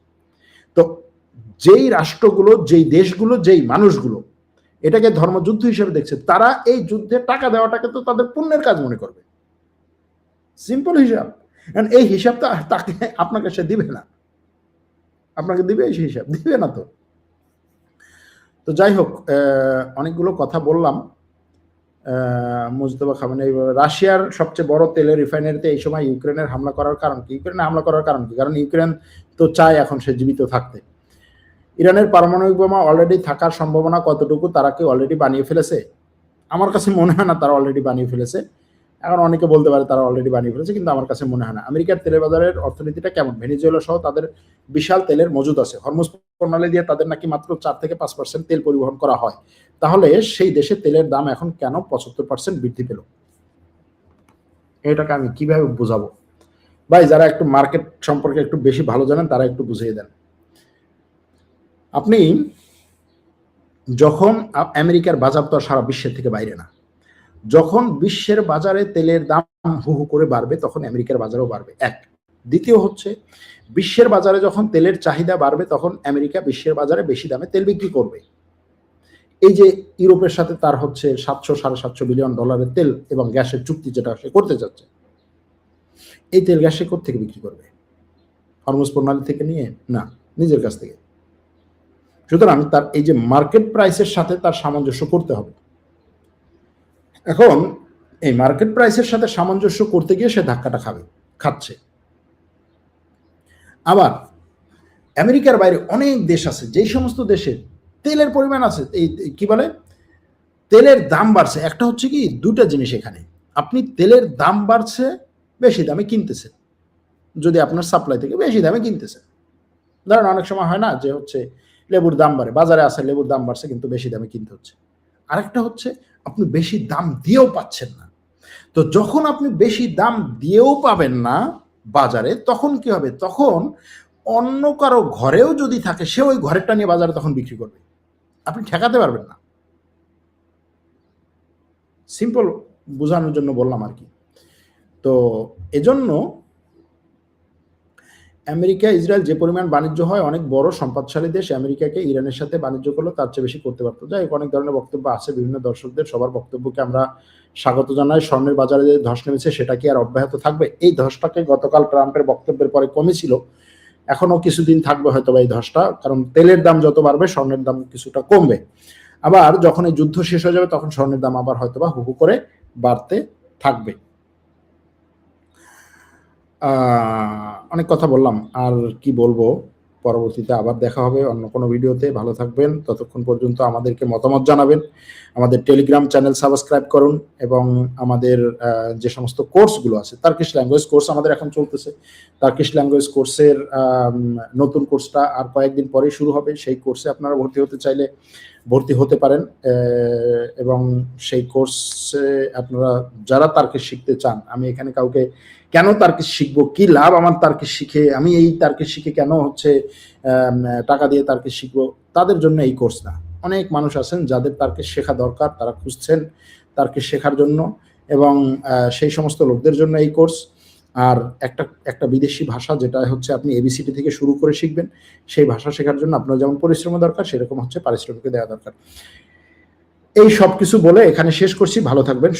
তো যেই রাষ্ট্রগুলো, যেই দেশগুলো, যেই মানুষগুলো এটাকে ধর্মযুদ্ধ হিসেবে দেখছে, তারা এই যুদ্ধে টাকা দেওয়াটাকে তো তাদের পুণ্যের কাজ মনে করবে। সিম্পল হিসাব। এই হিসাবটা তাকে আপনাকে সে দিবে না, আপনাকে দিবে এই হিসাব? দিবে না। তো যাই হোক, অনেকগুলো কথা বললাম। মুজতবা খামেনি, রাশিয়ার সবচেয়ে বড় তেলের রিফাইনারিতে এই সময় ইউক্রেনের হামলা করার কারণ কি? ইউক্রেনে হামলা করার কারণ কি? কারণ ইউক্রেন তো চায় এখন সে জীবিত থাকতে। ইরানের পারমাণবিক বোমা অলরেডি থাকার সম্ভাবনা কতটুকু? তারা কি অলরেডি বানিয়ে ফেলেছে? আমার কাছে মনে হয় না তারা অলরেডি বানিয়ে ফেলেছে। এখন অনেকে বলতে পারে তারা অলরেডি বানিয়ে ফেলেছে, কিন্তু আমার কাছে মনে হয় না। আমেরিকার তেলের বাজারের অর্থনীতিটা কেমন? ভেনেজুয়েলা সহ তাদের বিশাল তেলের মজুদ আছে। হরমুজ প্রণালী দিয়ে তাদের নাকি মাত্র 4 থেকে 5% তেল পরিবহন করা হয়। তাহলে সেই দেশে তেলের দাম এখন কেন 75% বৃদ্ধি পেল? এটাকে আমি কিভাবে বোঝাবো? ভাই, যারা একটু মার্কেট সম্পর্কে একটু বেশি ভালো জানেন তারা একটু বুঝিয়ে দেন। আপনি যখন আমেরিকার বাজার তো সারা বিশ্বের থেকে বাইরে না, যখন বিশ্বের বাজারে তেলের দাম হু হু করে বাড়বে তখন আমেরিকার বাজারেও বাড়বে, এক। দ্বিতীয় হচ্ছে, বিশ্বের বাজারে যখন তেলের চাহিদা বাড়বে তখন আমেরিকা বিশ্বের বাজারে বেশি দামে তেল বিক্রি করবে। এই যে ইউরোপের সাথে তার হচ্ছে 700-750 বিলিয়ন ডলারের তেল এবং গ্যাসের চুক্তি যেটা সে করতে যাচ্ছে, এই তেল গ্যাস সে কোত্থেকে বিক্রি করবে? হরমুজ প্রণালী থেকে নিয়ে না, নিজের কাছ থেকে। সুতরাং তার এই যে মার্কেট প্রাইসের সাথে তার সামঞ্জস্য করতে হবে। এখন এই মার্কেট প্রাইসের সাথে সামঞ্জস্য করতে গিয়ে সে ধাক্কাটা খাচ্ছে। আবার আমেরিকার বাইরে অনেক দেশ আছে, যেই সমস্ত দেশে তেলের পরিমাণ আছে, এই কি বলে তেলের দাম বাড়ছে। একটা হচ্ছে কি, দুটা জিনিস এখানে, আপনি তেলের দাম বাড়ছে, বেশি দামে কিনতেছে, যদি আপনার সাপ্লাই থেকে বেশি দামে কিনতেছে। ধরেন অনেক সময় হয় না যে হচ্ছে লেবুর দাম বাড়ে, বাজারে আছে লেবুর দাম বাড়ছে কিন্তু বেশি দামে কিনতে হচ্ছে। আরেকটা হচ্ছে আপনি বেশি দাম দিয়েও পাচ্ছেন না। তো যখন আপনি বেশি দাম দিয়েও পাবেন না বাজারে, তখন কি হবে? তখন অন্য কারো ঘরেও যদি থাকে, সে ওই ঘরেরটা নিয়ে বাজারে তখন বিক্রি করবে, আপনি ঠেকাতে পারবেন না। সিম্পল বোঝানোর জন্য বললাম আর কি। তো এজন্য আমেরিকা ইসরায়েল যে পরিমাণ বাণিজ্য হয়, অনেক বড় সম্পদশালী দেশ আমেরিকাকে ইরানের সাথে বাণিজ্য করলো তার চেয়ে বেশি করতে পারতো। যাই হোক, অনেক ধরনের বক্তব্য আছে বিভিন্ন দর্শকদের, সবার বক্তব্যকে আমরা স্বাগত জানাই। স্বর্ণের বাজারে যে ধস নেমেছে সেটা কি আর অব্যাহত থাকবে? এই ধসটাকে গতকাল ট্রাম্পের বক্তব্যের পরে কমেছিল, এখনো কিছুদিন থাকবে হয়তো এই ধসটা, কারণ তেলের দাম যত বাড়বে স্বর্ণের দাম কিছুটা কমবে। আবার যখন এই যুদ্ধ শেষ হয়ে যাবে তখন স্বর্ণের দাম আবার হয়তোবা হু হু করে বাড়তে থাকবে। অনেক কথা বললাম, আর কি বলবো। পরবর্তীতে আবার দেখা হবে অন্য কোনো ভিডিওতে। ভালো থাকবেন, ততক্ষণ পর্যন্ত আমাদেরকে মতামত জানাবেন। আমাদের টেলিগ্রাম চ্যানেল সাবস্ক্রাইব করুন এবং আমাদের যে সমস্ত কোর্সগুলো আছে, টার্কিশ ল্যাঙ্গুয়েজ কোর্স আমাদের এখন চলতেছে। টার্কিশ ল্যাঙ্গুয়েজ কোর্সের নতুন কোর্সটা আর কয়েকদিন পরেই শুরু হবে। সেই কোর্সে আপনারা ভর্তি হতে চাইলে ভর্তি হতে পারেন, এবং সেই কোর্সে আপনারা যারা টার্কিশ শিখতে চান, আমি এখানে কাউকে কেন টার্কিশ শিখবো, কি লাভ আমার টার্কিশ শিখে, আমি এই টার্কিশ শিখে কেন হচ্ছে টাকা দিয়ে টার্কিশ শিখবো, তাদের জন্য এই কোর্স না। অনেক মানুষ আছেন যাদের টার্কিশ শেখা দরকার, তারা খুঁজছেন টার্কিশ শেখার জন্য, এবং সেই সমস্ত লোকদের জন্য এই কোর্স। আর একটা বিদেশি ভাষা যেটা হচ্ছে আপনি এবিসিডি থেকে শুরু করে শিখবেন, সেই ভাষা শেখার জন্য আপনার যেমন পরিশ্রম দরকার সেরকম হচ্ছে পারিশ্রমিক দেওয়া দরকার। এই সব কিছু বলে এখানে শেষ করছি। ভালো থাকবেন।